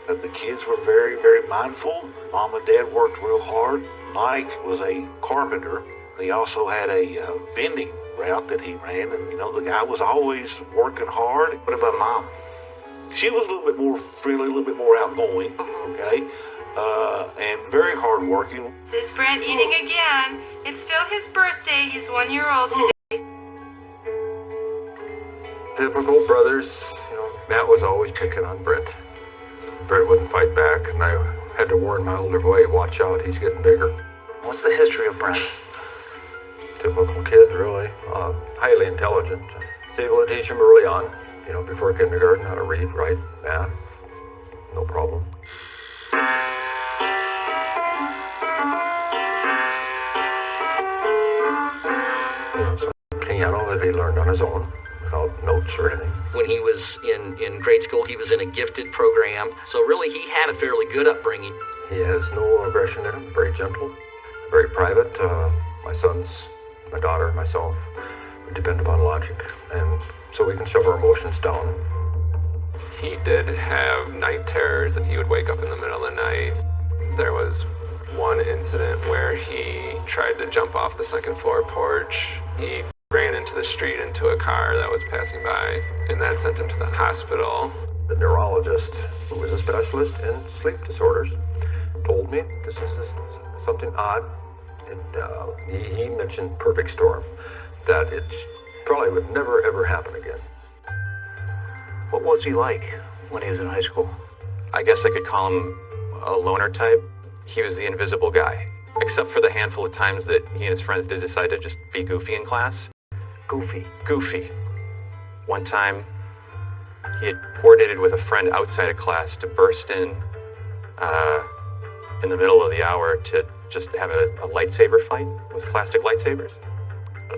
The kids were very, very mindful. Mom and Dad worked real hard. Mike was a carpenter. He also had a vending route that he ran, and the guy was always working hard. What about Mom? She was a little bit more friendly, a little bit more outgoing, okay, and very hardworking. This is Brent eating again. It's still his birthday. He's 1 year old today. Typical brothers, Matt was always picking on Brent. Brent wouldn't fight back, and I had to warn my older boy, watch out, he's getting bigger. What's the history of Brent? Typical kid, really. Highly intelligent. Was able to teach him early on, before kindergarten, how to read, write, math, no problem. Some piano that he learned on his own, without notes or anything. When he was in grade school, he was in a gifted program. So really, he had a fairly good upbringing. He has no aggression in him, very gentle, very private. My sons, my daughter, myself, we depend upon logic, and so we can shove our emotions down. He did have night terrors that he would wake up in the middle of the night. There was one incident where he tried to jump off the second floor porch. He ran into the street into a car that was passing by, and that sent him to the hospital. The neurologist, who was a specialist in sleep disorders, told me this is something odd. And he mentioned perfect storm, that it probably would never ever happen again. What was he like when he was in high school? I guess I could call him a loner type. He was the invisible guy, except for the handful of times that he and his friends did decide to just be goofy in class. Goofy? Goofy. One time, he had coordinated with a friend outside of class to burst in the middle of the hour to just have a lightsaber fight with plastic lightsabers.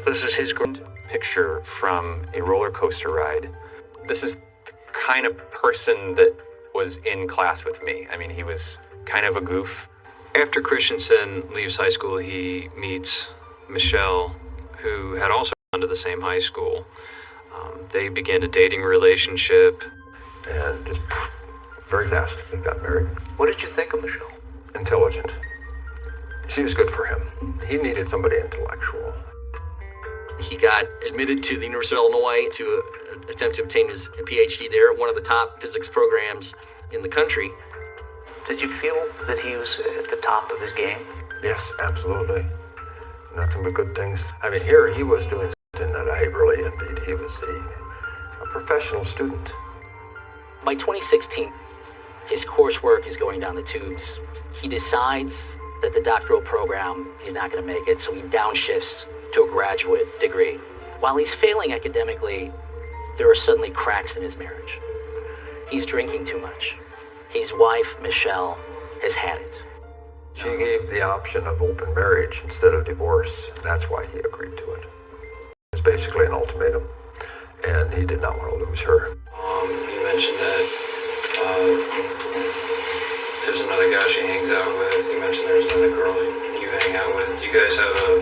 This is his picture from a roller coaster ride. This is the kind of person that was in class with me. I mean, he was kind of a goof. After Christensen leaves high school, he meets Michelle, who had also gone to the same high school. They began a dating relationship. And just very fast, they got married. What did you think of Michelle? Intelligent. She was good for him. He needed somebody intellectual. He got admitted to the University of Illinois to attempt to obtain his PhD there, one of the top physics programs in the country. Did you feel that he was at the top of his game? Yes, absolutely. Nothing but good things. I mean, here he was doing something that I really envied. He was a professional student. By 2016, his coursework is going down the tubes. He decides that the doctoral program, he's not going to make it, so he downshifts to a graduate degree. While he's failing academically, there are suddenly cracks in his marriage. He's drinking too much. His wife, Michelle, has had it. She gave the option of open marriage instead of divorce, and that's why he agreed to it. It was basically an ultimatum, and he did not want to lose her. You mentioned that there's another guy she hangs out with. You mentioned there's another girl you hang out with. Do you guys have a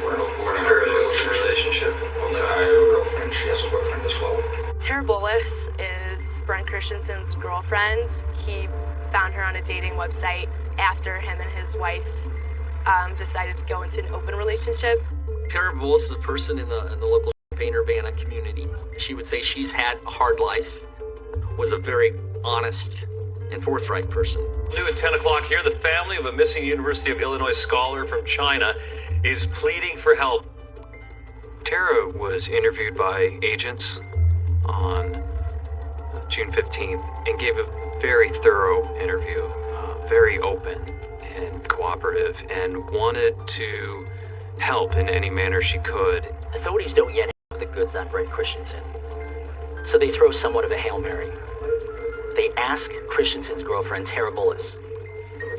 very open relationship? Yeah, I have a girlfriend. She has a boyfriend as well. Tara Bullis is Brent Christensen's girlfriend. He found her on a dating website after him and his wife decided to go into an open relationship. Tara Bullis is a person in the local Champaign-Urbana community. She would say she's had a hard life. was a very honest and forthright person. New at 10 o'clock here, the family of a missing University of Illinois scholar from China is pleading for help. Tara was interviewed by agents on June 15th and gave a very thorough interview, very open and cooperative, and wanted to help in any manner she could. Authorities don't yet have the goods on Brent Christensen, so they throw somewhat of a Hail Mary. They ask Christensen's girlfriend, Tara Bullis,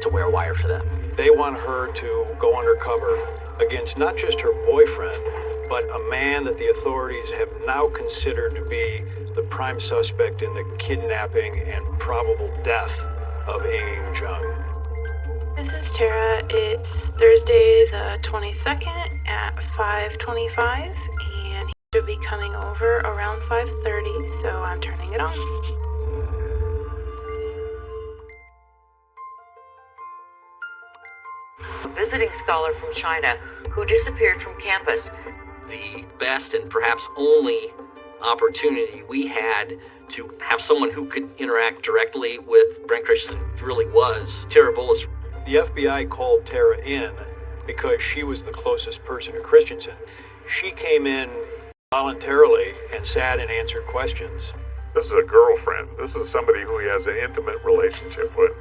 to wear a wire for them. They want her to go undercover against not just her boyfriend, but a man that the authorities have now considered to be the prime suspect in the kidnapping and probable death of Ing Jung. This is Tara. It's Thursday the 22nd at 5:25, and he should be coming over around 5:30, so I'm turning it on. A visiting scholar from China who disappeared from campus. The best and perhaps only opportunity we had to have someone who could interact directly with Brent Christensen really was Tara Bullis. The FBI called Tara in because she was the closest person to Christensen. She came in voluntarily and sat and answered questions. This is a girlfriend. This is somebody who he has an intimate relationship with.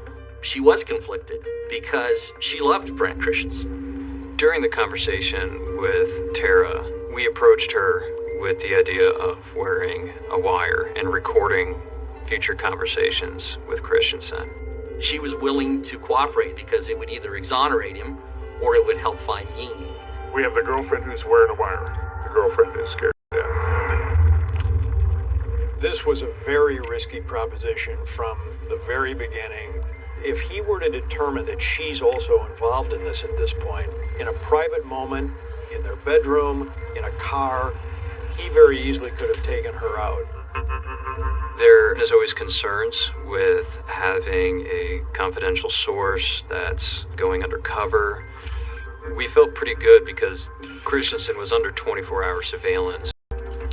She was conflicted because she loved Brent Christensen. During the conversation with Tara, we approached her with the idea of wearing a wire and recording future conversations with Christensen. She was willing to cooperate because it would either exonerate him or it would help find Ying. We have the girlfriend who's wearing a wire. The girlfriend is scared to death. This was a very risky proposition from the very beginning. If he were to determine that she's also involved in this at this point, in a private moment, in their bedroom, in a car, he very easily could have taken her out. There is always concerns with having a confidential source that's going undercover. We felt pretty good because Christensen was under 24-hour surveillance.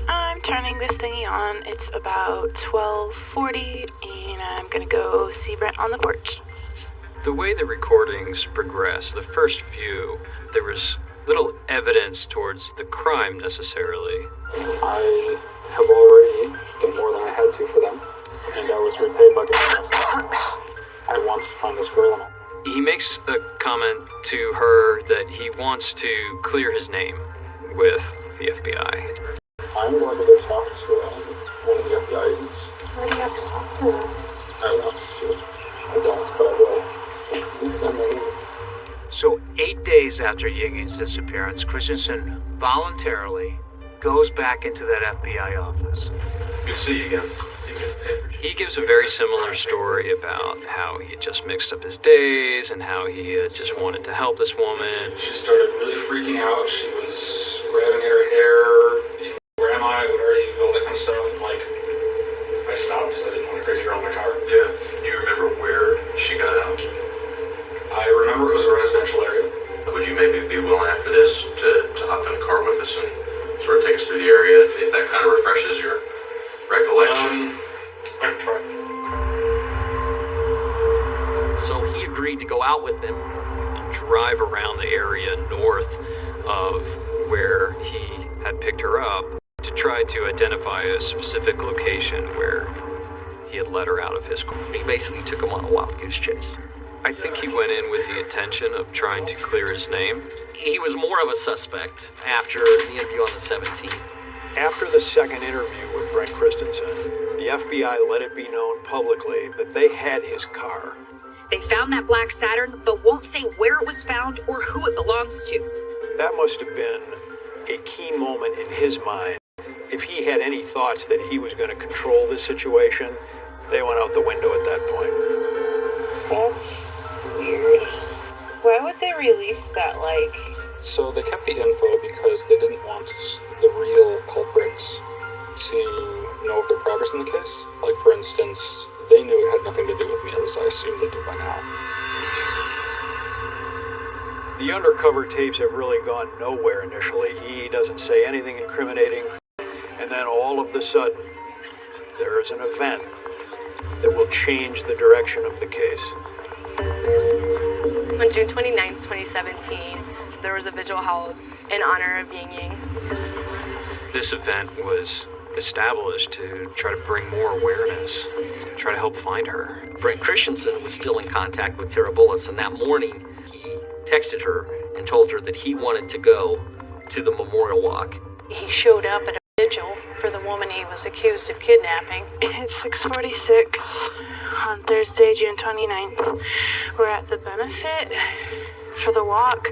I'm turning this thingy on. It's about 12:40, and I'm gonna go see Brent on the porch. The way the recordings progressed, the first few, there was little evidence towards the crime necessarily. I have already done more than I had to for them, and I was repaid by getting myself. I want to find this girl. He makes a comment to her that he wants to clear his name with the FBI. I'm going to go talk to one of the FBI agents. Why do you have to talk to them? I want to. I don't, but I will. So 8 days after Ying's disappearance, Christensen voluntarily goes back into that FBI office. Good to see you again. He gives a very similar story about how he had just mixed up his days and how he just wanted to help this woman. She started really freaking out. She was grabbing at her hair. Where am I? Where are you? All that kind of stuff. And I stopped. I didn't want a crazy girl in my car. Yeah. You remember where she got out? I remember it was a residential area. Would you maybe be willing after this to hop in a car with us and sort of take us through the area if that kind of refreshes your recollection? I can try. So he agreed to go out with them and drive around the area north of where he had picked her up to try to identify a specific location where he had let her out of his car. He basically took him on a wild goose chase. I think he went in with the intention of trying to clear his name. He was more of a suspect after the interview on the 17th. After the second interview with Brent Christensen, the FBI let it be known publicly that they had his car. They found that black Saturn, but won't say where it was found or who it belongs to. That must have been a key moment in his mind. If he had any thoughts that he was going to control this situation, they went out the window at that point. That's weird. Why would they release that, So they kept the info because they didn't want the real culprits to know of their progress in the case. For instance, they knew it had nothing to do with me, at least I assume they do by now. The undercover tapes have really gone nowhere initially. He doesn't say anything incriminating, and then all of a sudden, there is an event that will change the direction of the case. On June 29, 2017, there was a vigil held in honor of Ying Ying. This event was established to try to bring more awareness, to try to help find her. Brent Christensen was still in contact with Tara Bullis, and that morning he texted her and told her that he wanted to go to the memorial walk. He showed up at a vigil for the woman he was accused of kidnapping. It's 6:46 on Thursday, June 29th. We're at the benefit for the walk,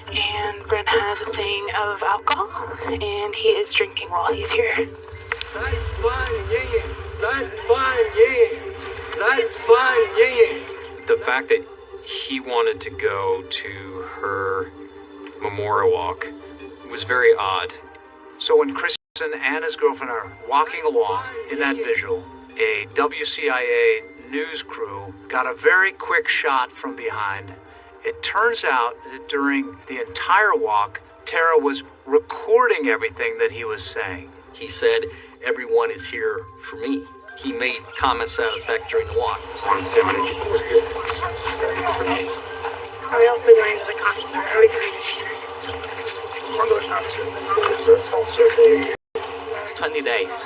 and Brent has a thing of alcohol, and he is drinking while he's here. That's fine, yeah. That's fine, yeah. That's fine, yeah. The fact that he wanted to go to her memorial walk was very odd. So when Christensen and his girlfriend are walking along in that visual, a WCIA news crew got a very quick shot from behind. It turns out that during the entire walk, Tara was recording everything that he was saying. He said, "Everyone is here for me." He made comments to that effect during the walk. 170 people here. For me. Are we also going to the concert? Are we going to 20 days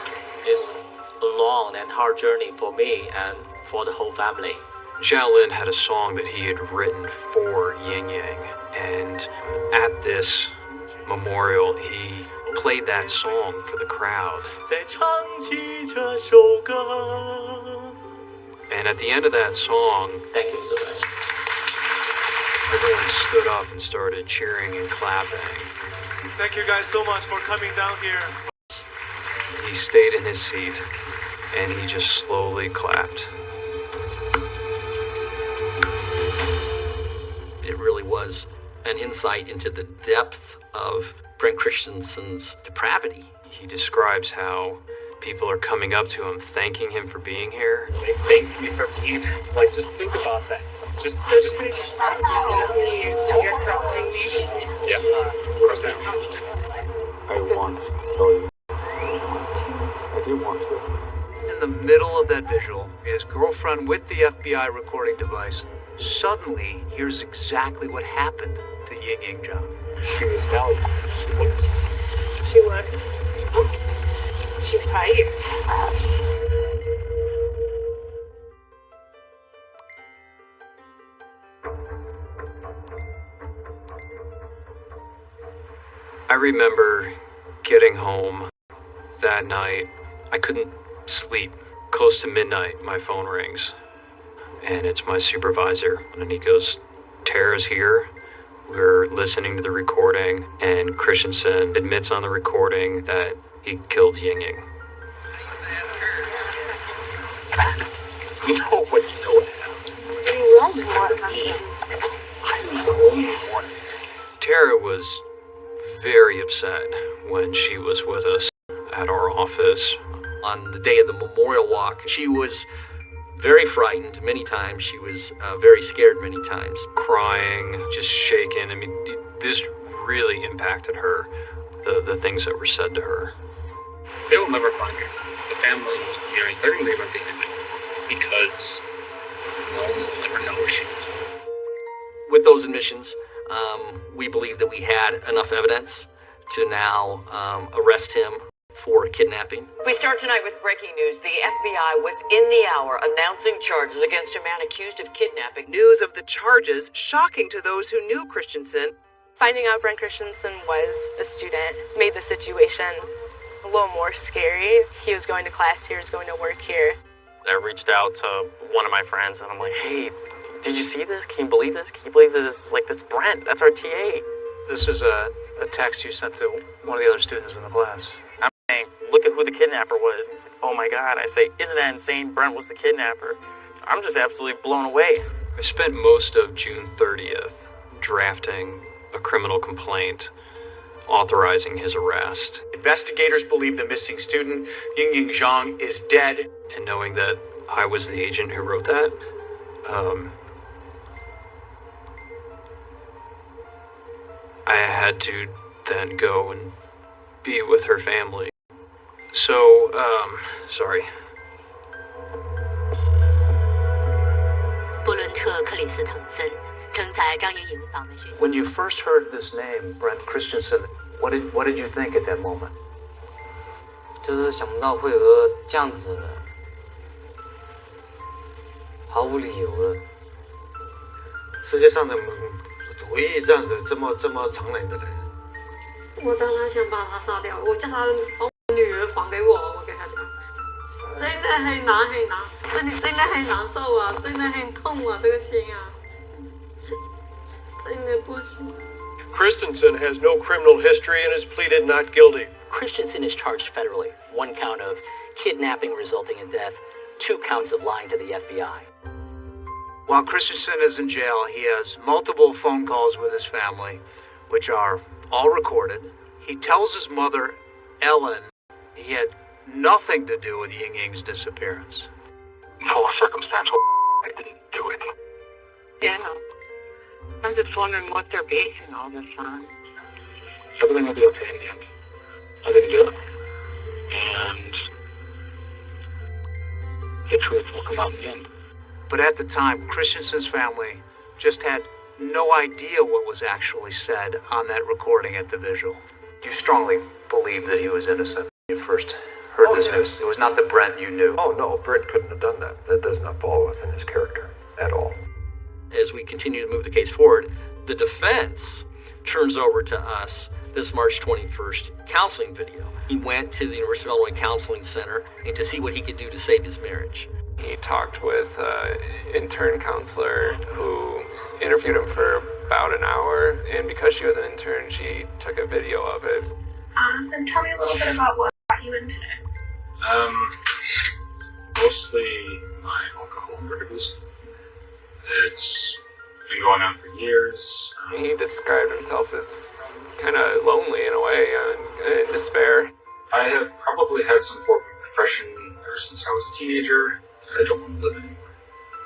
is a long and hard journey for me and for the whole family. Xiaolin had a song that he had written for Ying Yang, and at this memorial, he played that song for the crowd. And at the end of that song, thank you so much. Everyone stood up and started cheering and clapping. Thank you guys so much for coming down here. He stayed in his seat, and he just slowly clapped. It really was an insight into the depth of Brent Christensen's depravity. He describes how people are coming up to him, thanking him for being here. Thank you for being here. Like, just think about that. Just think. Yeah, cross out. I want to tell you. I do want to. In the middle of that visual, his girlfriend with the FBI recording device suddenly hears exactly what happened to Ying Ying Zhang. She was valuable. She was. She was. She fired. I remember getting home that night. I couldn't sleep. Close to midnight, my phone rings. And it's my supervisor. And he goes, "Tara's here. We're listening to the recording." And Christensen admits on the recording that he killed Ying Ying. You know what you know what happened. Tara was very upset when she was with us at our office. On the day of the memorial walk, she was very frightened many times. She was very scared many times. Crying, just shaken. I mean, this really impacted her, the things that were said to her. They will never find her. The family was nearing 30 labor because no one will ever know where she is. With those admissions, we believe that we had enough evidence to now arrest him for kidnapping. We start tonight with breaking news. The FBI within the hour announcing charges against a man accused of kidnapping. News of the charges shocking to those who knew Christensen. Finding out Brent Christensen was a student made the situation a little more scary. He was going to class here, he was going to work here. I reached out to one of my friends and I'm like, "Hey, did you see this? Can you believe this? Can you believe this? Like, that's Brent. That's our TA." This is a text you sent to one of the other students in the class. I'm saying, "Look at who the kidnapper was." And he's like, "Oh my God." I say, "Isn't that insane? Brent was the kidnapper." I'm just absolutely blown away. I spent most of June 30th drafting a criminal complaint authorizing his arrest. Investigators believe the missing student, Ying Ying Zhang, is dead. And knowing that I was the agent who wrote that, I had to then go and be with her family. So, sorry. 斯滕森，曾在张莹莹访问学校。 When you first heard this name, Brent Christensen, what did you think at that moment? 就是想不到会有个这样子的人，毫无理由的。世界上的唯一这样子这么残忍的人。我当然想把他杀掉，我叫他把我女儿还给我，我跟他讲，真的很难，真的很難受啊，真的很痛啊，這個心啊，真的不行。 Christensen has no criminal history and has pleaded not guilty. Christensen is charged federally. 1 count of kidnapping resulting in death, 2 counts of lying to the FBI. While Christensen is in jail, he has multiple phone calls with his family, which are all recorded. He tells his mother, Ellen, he had nothing to do with Ying Ying's disappearance. It's all circumstantial. I didn't do it. Yeah, I'm just wondering what they're basing all this on. Everything will be okay in the end. I didn't do it. And the truth will come out in the end. But at the time, Christensen's family just had no idea what was actually said on that recording at the vigil. You strongly believe that he was innocent when you first heard this news. It was not the Brent you knew. Oh, no, Brent couldn't have done that. That does not fall within his character at all. As we continue to move the case forward, the defense turns over to us this March 21st counseling video. He went to the University of Illinois Counseling Center and to see what he could do to save his marriage. He talked with an intern counselor who interviewed him for about an hour, and because she was an intern, she took a video of it. So tell me a little bit about what got you into it. Mostly my alcohol and drugs. It's been going on for years. He described himself as kind of lonely in a way, and in despair. I have probably had some form of depression ever since I was a teenager. I don't want to live anymore.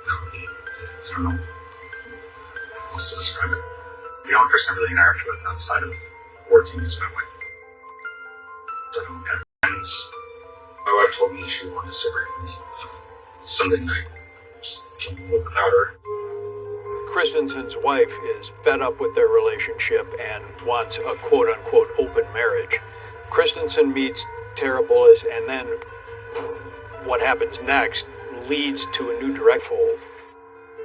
I don't know how else to describe it. The only person I really interact with outside of working is my wife. I don't have friends. My wife told me she wanted to separate from me Sunday night. Just can't live without her. Christensen's wife is fed up with their relationship and wants a quote-unquote open marriage. Christensen meets Tara Bullis, and then what happens next leads to a new direct fold.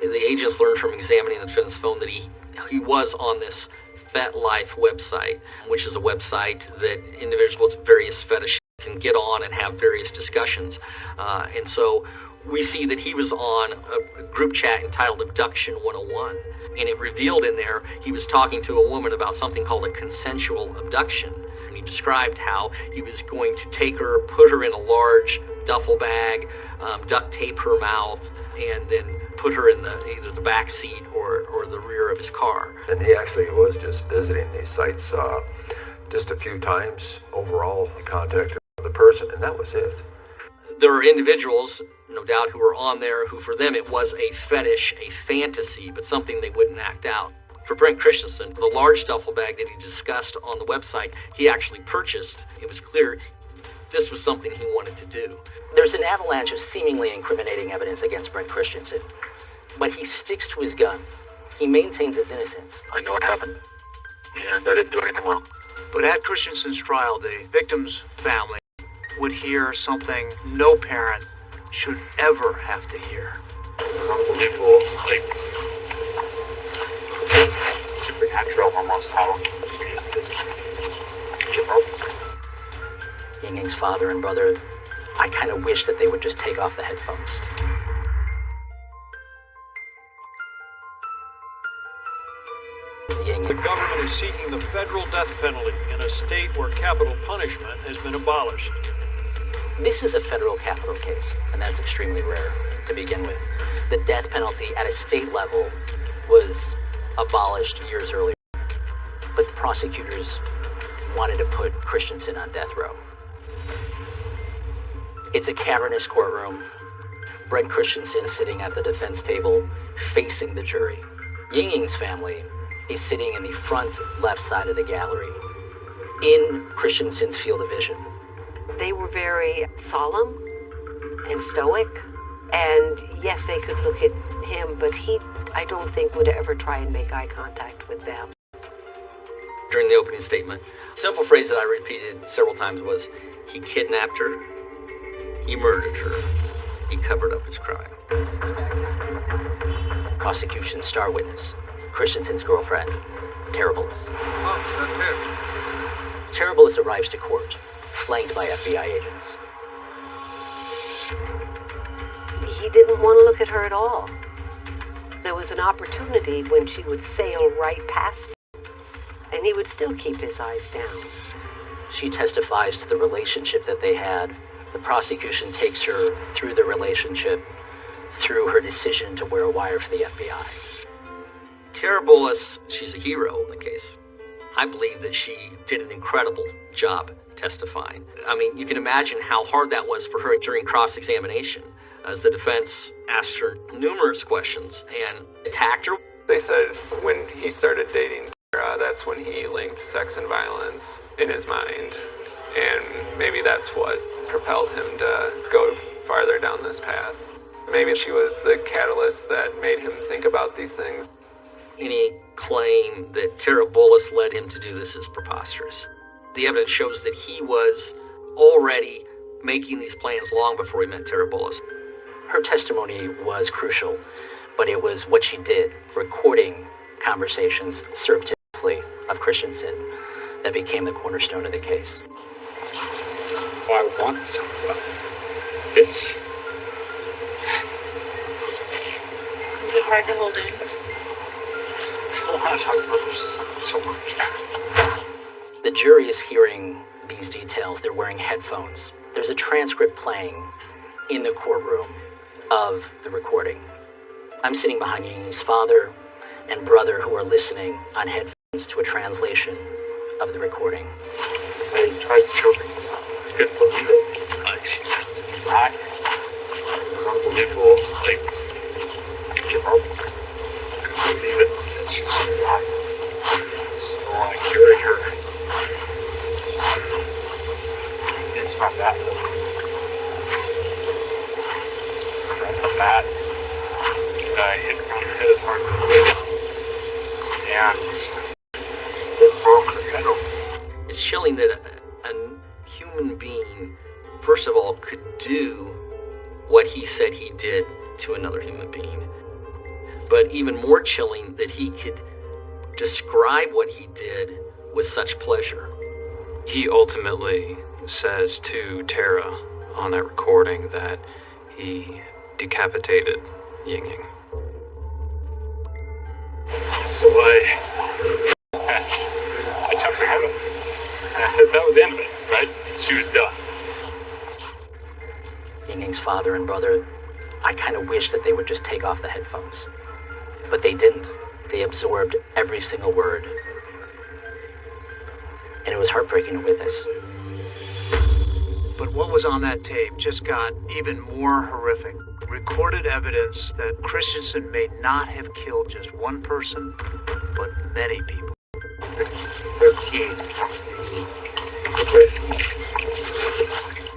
The agents learned from examining the defendant's phone that he was on this FetLife website, which is a website that individuals with various fetishes can get on and have various discussions. And so we see that he was on a group chat entitled Abduction 101. And it revealed in there he was talking to a woman about something called a consensual abduction. And he described how he was going to take her, put her in a large duffel bag, duct tape her mouth, and then put her in either the back seat or the rear of his car. And he actually was just visiting these sites just a few times overall. He contacted the person, and that was it. There are individuals, no doubt, who are on there who, for them, it was a fetish, a fantasy, but something they wouldn't act out. For Brent Christensen, the large duffel bag that he discussed on the website, he actually purchased. It was clear this was something he wanted to do. There's an avalanche of seemingly incriminating evidence against Brent Christensen, but he sticks to his guns. He maintains his innocence. I know what happened, and I didn't do anything wrong. But at Christensen's trial, the victim's family would hear something no parent should ever have to hear. Unbelievable, like, supernatural, almost how Ying Ying's father and brother, I kind of wish that they would just take off the headphones. The government is seeking the federal death penalty in a state where capital punishment has been abolished. This is a federal capital case, and that's extremely rare to begin with. The death penalty at a state level was abolished years earlier, but the prosecutors wanted to put Christensen on death row. It's a cavernous courtroom. Brent Christensen is sitting at the defense table, facing the jury. Ying Ying's family is sitting in the front left side of the gallery, in Christensen's field of vision. They were very solemn and stoic, and yes, they could look at him, but he I don't think would ever try and make eye contact with them. During the opening statement, a simple phrase that I repeated several times was, he kidnapped her, he murdered her, he covered up his crime. Prosecution's star witness, Christensen's girlfriend, Terrible's. Oh, that's it. Terrible's arrives to court, flanked by FBI agents. He didn't want to look at her at all. There was an opportunity when she would sail right past him, and he would still keep his eyes down. She testifies to the relationship that they had. The prosecution takes her through the relationship, through her decision to wear a wire for the FBI. Terrible's, she's a hero in the case. I believe that she did an incredible job testifying. I mean, you can imagine how hard that was for her during cross-examination, as the defense asked her numerous questions and attacked her. They said when he started dating Tara, that's when he linked sex and violence in his mind. And maybe that's what propelled him to go farther down this path. Maybe she was the catalyst that made him think about these things. Any claim that Terrible's led him to do this is preposterous. The evidence shows that he was already making these plans long before he met Terrible's. Her testimony was crucial, but it was what she did, recording conversations surreptitiously of Christensen, that became the cornerstone of the case. Why I want to talk about it. It's hard to hold in. I don't want to talk about this so much. The jury is hearing these details. They're wearing headphones. There's a transcript playing in the courtroom of the recording. I'm sitting behind Ying's father and brother who are listening on headphones to a translation of the recording. I tried to show them. I couldn't believe it. Like, she's black. It was unbelievable. Like, I couldn't believe it. That she's black. So I carried her. It's not that though. Right the bat. I hit her on the head as hard as I could. And it broke her head open. It's chilling that a human being, first of all, could do what he said he did to another human being. But even more chilling that he could describe what he did with such pleasure. He ultimately says to Tara on that recording that he decapitated Ying. So I took her head off. That was the end of it, right? She was done. Ying's father and brother, I kind of wish that they would just take off the headphones. But they didn't. They absorbed every single word. And it was heartbreaking to witness. But what was on that tape just got even more horrific. Recorded evidence that Christensen may not have killed just one person, but many people. 13.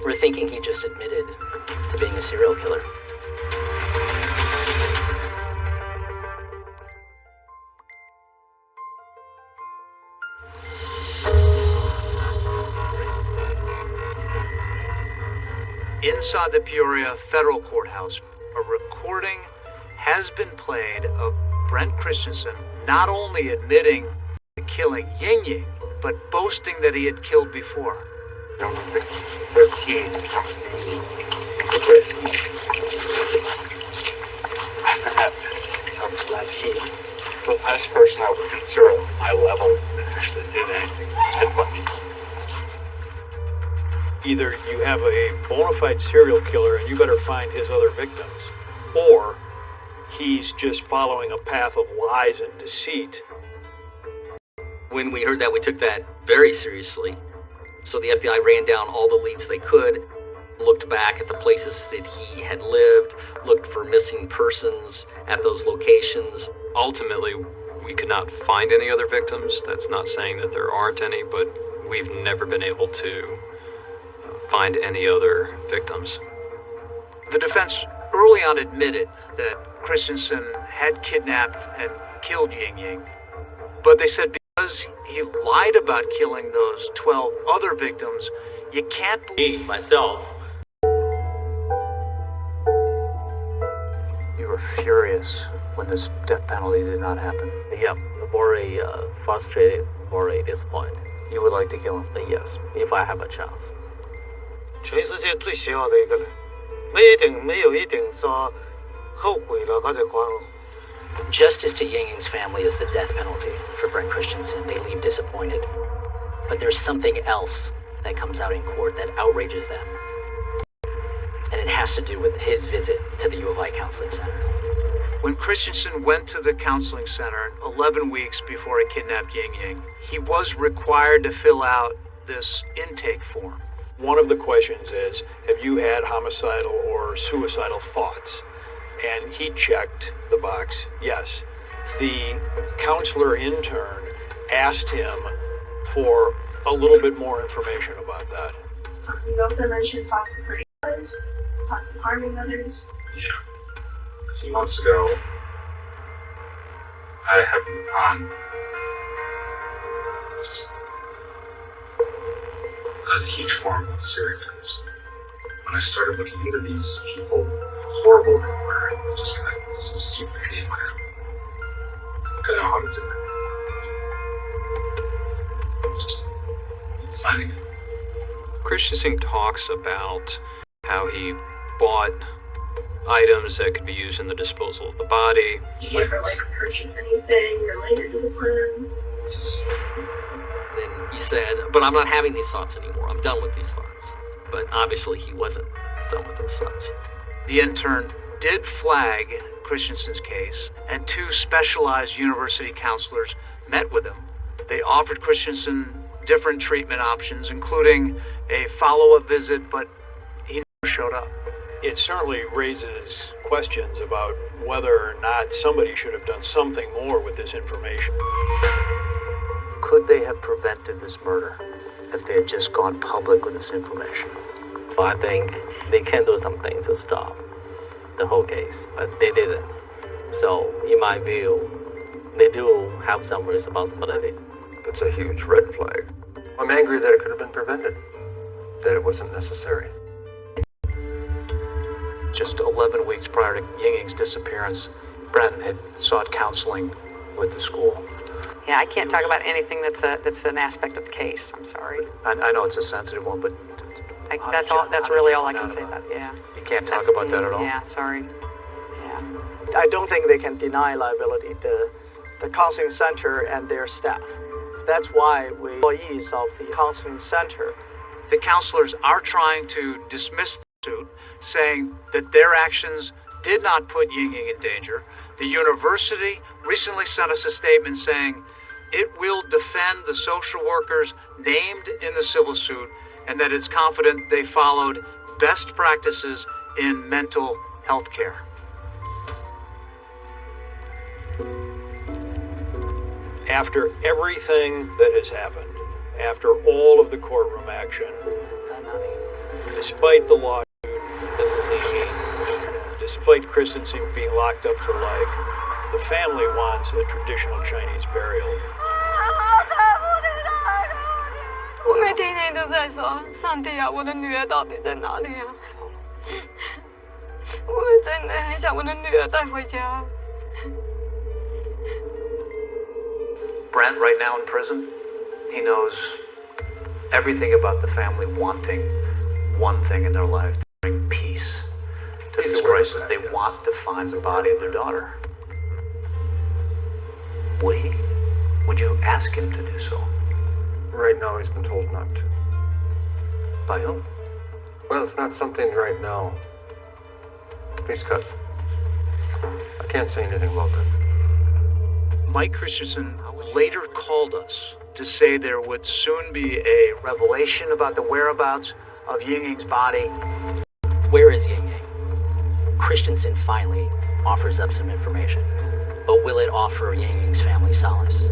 We're thinking he just admitted to being a serial killer. Inside the Peoria Federal Courthouse, a recording has been played of Brent Christensen not only admitting to killing Ying, but boasting that he had killed before. 13. After that, since I was 19, the last person I would consider at my level that actually did anything headbutt me. Either you have a bona fide serial killer and you better find his other victims, or he's just following a path of lies and deceit. When we heard that, we took that very seriously. So the FBI ran down all the leads they could, looked back at the places that he had lived, looked for missing persons at those locations. Ultimately, we could not find any other victims. That's not saying that there aren't any, but we've never been able to find any other victims. The defense early on admitted that Christensen had kidnapped and killed Ying Ying, but they said because he lied about killing those 12 other victims, you can't believe myself. You were furious when this death penalty did not happen. Yeah, very frustrated, very disappointed. You would like to kill him? Yes, if I have a chance. 全世界最邪惡的一個人，沒有一定說後悔了或者還。Justice to Ying Ying's family is the death penalty for Brent Christensen. They leave disappointed. But there's something else that comes out in court that outrages them. And it has to do with his visit to the U of I Counseling Center. When Christensen went to the counseling center 11 weeks before he kidnapped Ying Ying, he was required to fill out this intake form. One of the questions is, have you had homicidal or suicidal thoughts? And he checked the box, yes. The counselor intern asked him for a little bit more information about that. You also mentioned thoughts of hurting others, thoughts of harming others. Yeah. A few months ago, I happened upon just a huge form of serial killers. When I started looking into these people, horrible they were, I just got so stupidity in my head. I think I know how to do it. Just finding it. Christensen talks about how he bought items that could be used in the disposal of the body. Did you ever purchase anything related to the plans? Then he said, but I'm not having these thoughts anymore. I'm done with these thoughts. But obviously he wasn't done with those thoughts. The intern did flag Christensen's case, and 2 specialized university counselors met with him. They offered Christensen different treatment options, including a follow-up visit, but he never showed up. It certainly raises questions about whether or not somebody should have done something more with this information. Could they have prevented this murder if they had just gone public with this information? But I think they can do something to stop the whole case, but they didn't. So, in my view, they do have some responsibility. That's a huge red flag. I'm angry that it could have been prevented, that it wasn't necessary. Just 11 weeks prior to Ying Ying's disappearance, Brent had sought counseling with the school. Yeah, I can't talk about anything that's an aspect of the case. I'm sorry. I know it's a sensitive one, but that's all. That's really all I can say about it. Yeah. You can't talk about that at all? Yeah, sorry. Yeah. I don't think they can deny liability, the counseling center and their staff. That's why we employees of the counseling center. The counselors are trying to dismiss the suit, saying that their actions did not put Ying Ying in danger. The university recently sent us a statement saying it will defend the social workers named in the civil suit and that it's confident they followed best practices in mental health care. After everything that has happened, after all of the courtroom action, despite the lawsuit, despite Christensen being locked up for life, the family wants a traditional Chinese burial. 我每天都在说，上帝啊，我的女儿到底在哪里啊？我真的很想我的女儿带回家。 Brent, right now in prison, he knows everything about the family wanting one thing in their life, to bring peace to this crisis. They want to find the body of their daughter. Would he? Would you ask him to do so? Right now he's been told not to. By whom? Well, it's not something right now. Please cut. I can't say anything about that. Mike Christensen later called us to say there would soon be a revelation about the whereabouts of Ying Ying's body. Where is Ying Ying? Christensen finally offers up some information. But will it offer Ying Ying's family solace?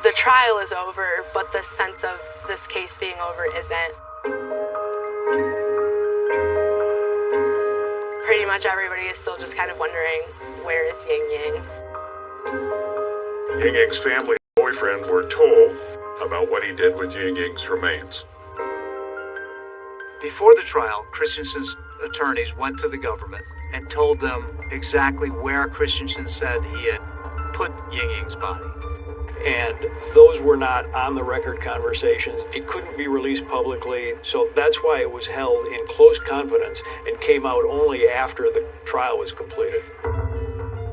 The trial is over, but the sense of this case being over isn't. Pretty much everybody is still just kind of wondering, where is Ying Ying? Ying Ying's family and boyfriend were told about what he did with Ying Ying's remains. Before the trial, Christensen's attorneys went to the government and told them exactly where Christensen said he had put Ying Ying's body. And those were not on the record conversations. It couldn't be released publicly, so that's why it was held in close confidence and came out only after the trial was completed.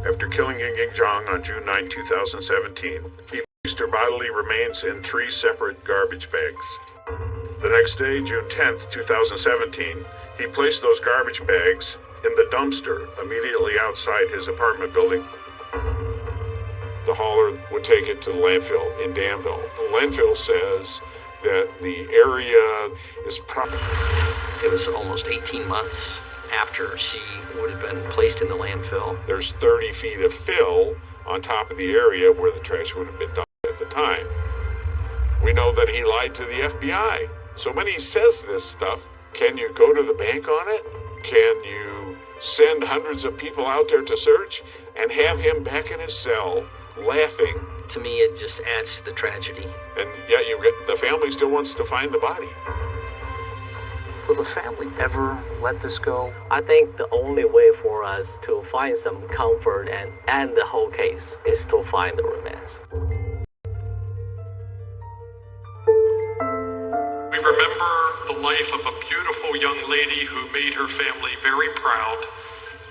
After killing Ying Ying Zhang on June 9, 2017, he placed her bodily remains in 3 separate garbage bags. The next day, June 10, 2017, he placed those garbage bags in the dumpster immediately outside his apartment building. The hauler would take it to the landfill in Danville. The landfill says that the area is probably... It was almost 18 months after she would have been placed in the landfill. There's 30 feet of fill on top of the area where the trash would have been dumped at the time. We know that he lied to the FBI. So when he says this stuff, can you go to the bank on it? Can you send hundreds of people out there to search and have him back in his cell laughing? To me, it just adds to the tragedy. And yet the family still wants to find the body. Will the family ever let this go? I think the only way for us to find some comfort and end the whole case is to find the remains. We remember the life of a beautiful young lady who made her family very proud.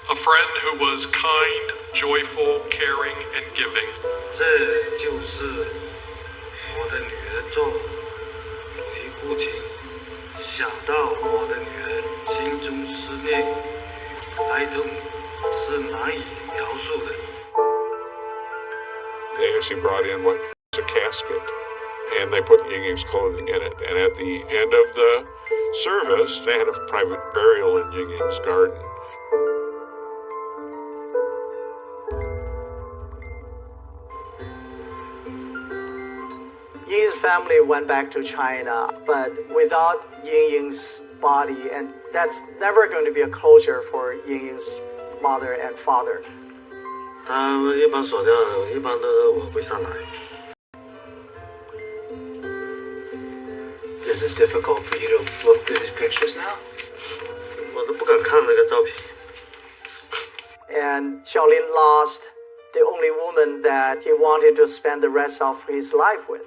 A friend who was kind, joyful, caring, and giving. 这就是我的女儿做作为父亲，想到我的女儿心中思念与哀痛是难以描述的。 They actually brought in what was a casket, and they put Ying Ying's clothing in it. And at the end of the service, they had a private burial in Ying Ying's garden. Ying's family went back to China, but without Ying Ying's body, and that's never going to be a closure for Ying Ying's mother and father. 他一般锁掉，一般都是我会上来。 Is it difficult for you to look through these pictures now? 我都不敢看那个照片。 And Xiaolin lost the only woman that he wanted to spend the rest of his life with.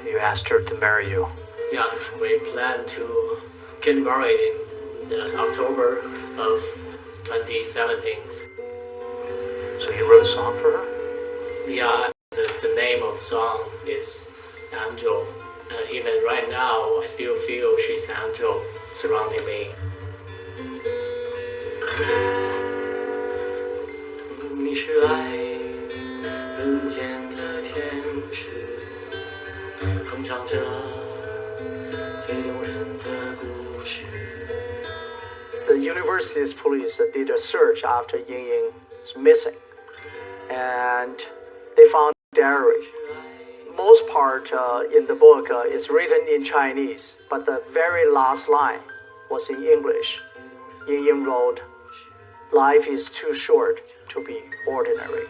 You asked her to marry you. Yeah, we plan to get married in the October of 2017. So you wrote a song for her? Yeah, the name of the song is Angel. Even right now, I still feel she's an angel surrounding me. 你是爱人间的天使，哼唱着最动人的故事。 The university's police did a search after Ying Ying's missing, and they found a diary. Most part in the book is written in Chinese, but the very last line was in English. Ying Ying wrote, "Life is too short to be ordinary."